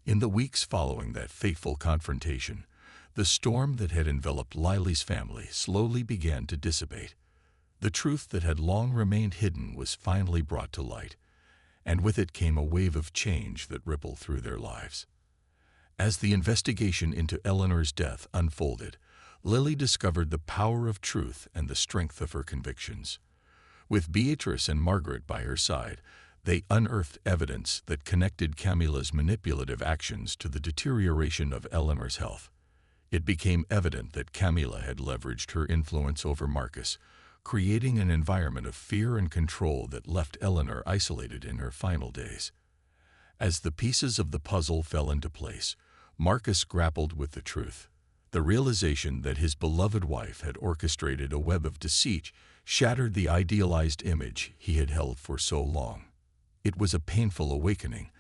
In the weeks following that fateful confrontation, the storm that had enveloped Lily's family slowly began to dissipate. The truth that had long remained hidden was finally brought to light, and with it came a wave of change that rippled through their lives. As the investigation into Eleanor's death unfolded, Lily discovered the power of truth and the strength of her convictions. With Beatrice and Margaret by her side, they unearthed evidence that connected Camilla's manipulative actions to the deterioration of Eleanor's health. It became evident that Camilla had leveraged her influence over Marcus, creating an environment of fear and control that left Eleanor isolated in her final days. As the pieces of the puzzle fell into place, Marcus grappled with the truth. The realization that his beloved wife had orchestrated a web of deceit shattered the idealized image he had held for so long. It was a painful awakening,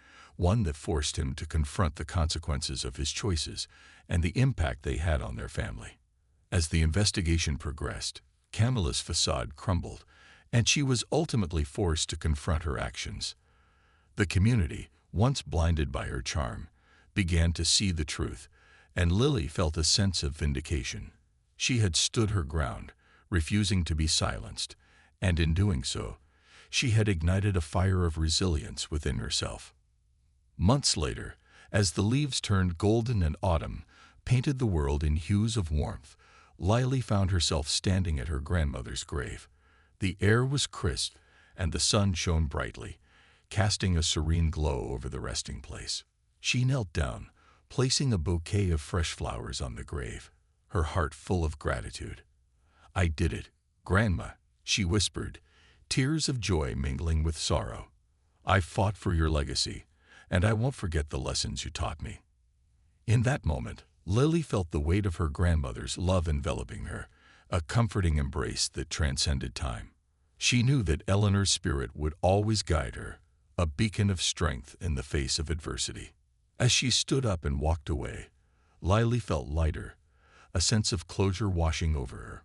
one that forced him to confront the consequences of his choices and the impact they had on their family. As the investigation progressed, Camilla's facade crumbled, and she was ultimately forced to confront her actions. The community, once blinded by her charm, began to see the truth, and Lily felt a sense of vindication. She had stood her ground, refusing to be silenced, and in doing so, she had ignited a fire of resilience within herself. Months later, as the leaves turned golden and autumn painted the world in hues of warmth, Lily found herself standing at her grandmother's grave. The air was crisp, and the sun shone brightly, casting a serene glow over the resting place. She knelt down, placing a bouquet of fresh flowers on the grave, her heart full of gratitude. "I did it, Grandma," she whispered, tears of joy mingling with sorrow. "I fought for your legacy, and I won't forget the lessons you taught me." In that moment, Lily felt the weight of her grandmother's love enveloping her, a comforting embrace that transcended time. She knew that Eleanor's spirit would always guide her, a beacon of strength in the face of adversity. As she stood up and walked away, Lily felt lighter, a sense of closure washing over her.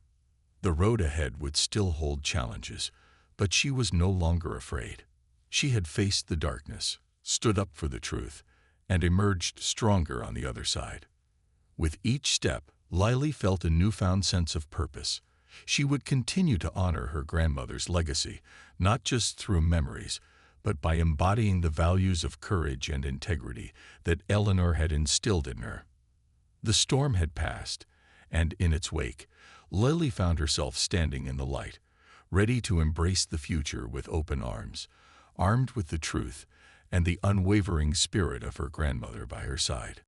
The road ahead would still hold challenges, but she was no longer afraid. She had faced the darkness, stood up for the truth, and emerged stronger on the other side. With each step, Lily felt a newfound sense of purpose. She would continue to honor her grandmother's legacy, not just through memories, but by embodying the values of courage and integrity that Eleanor had instilled in her. The storm had passed, and in its wake, Lily found herself standing in the light, ready to embrace the future with open arms, armed with the truth and the unwavering spirit of her grandmother by her side.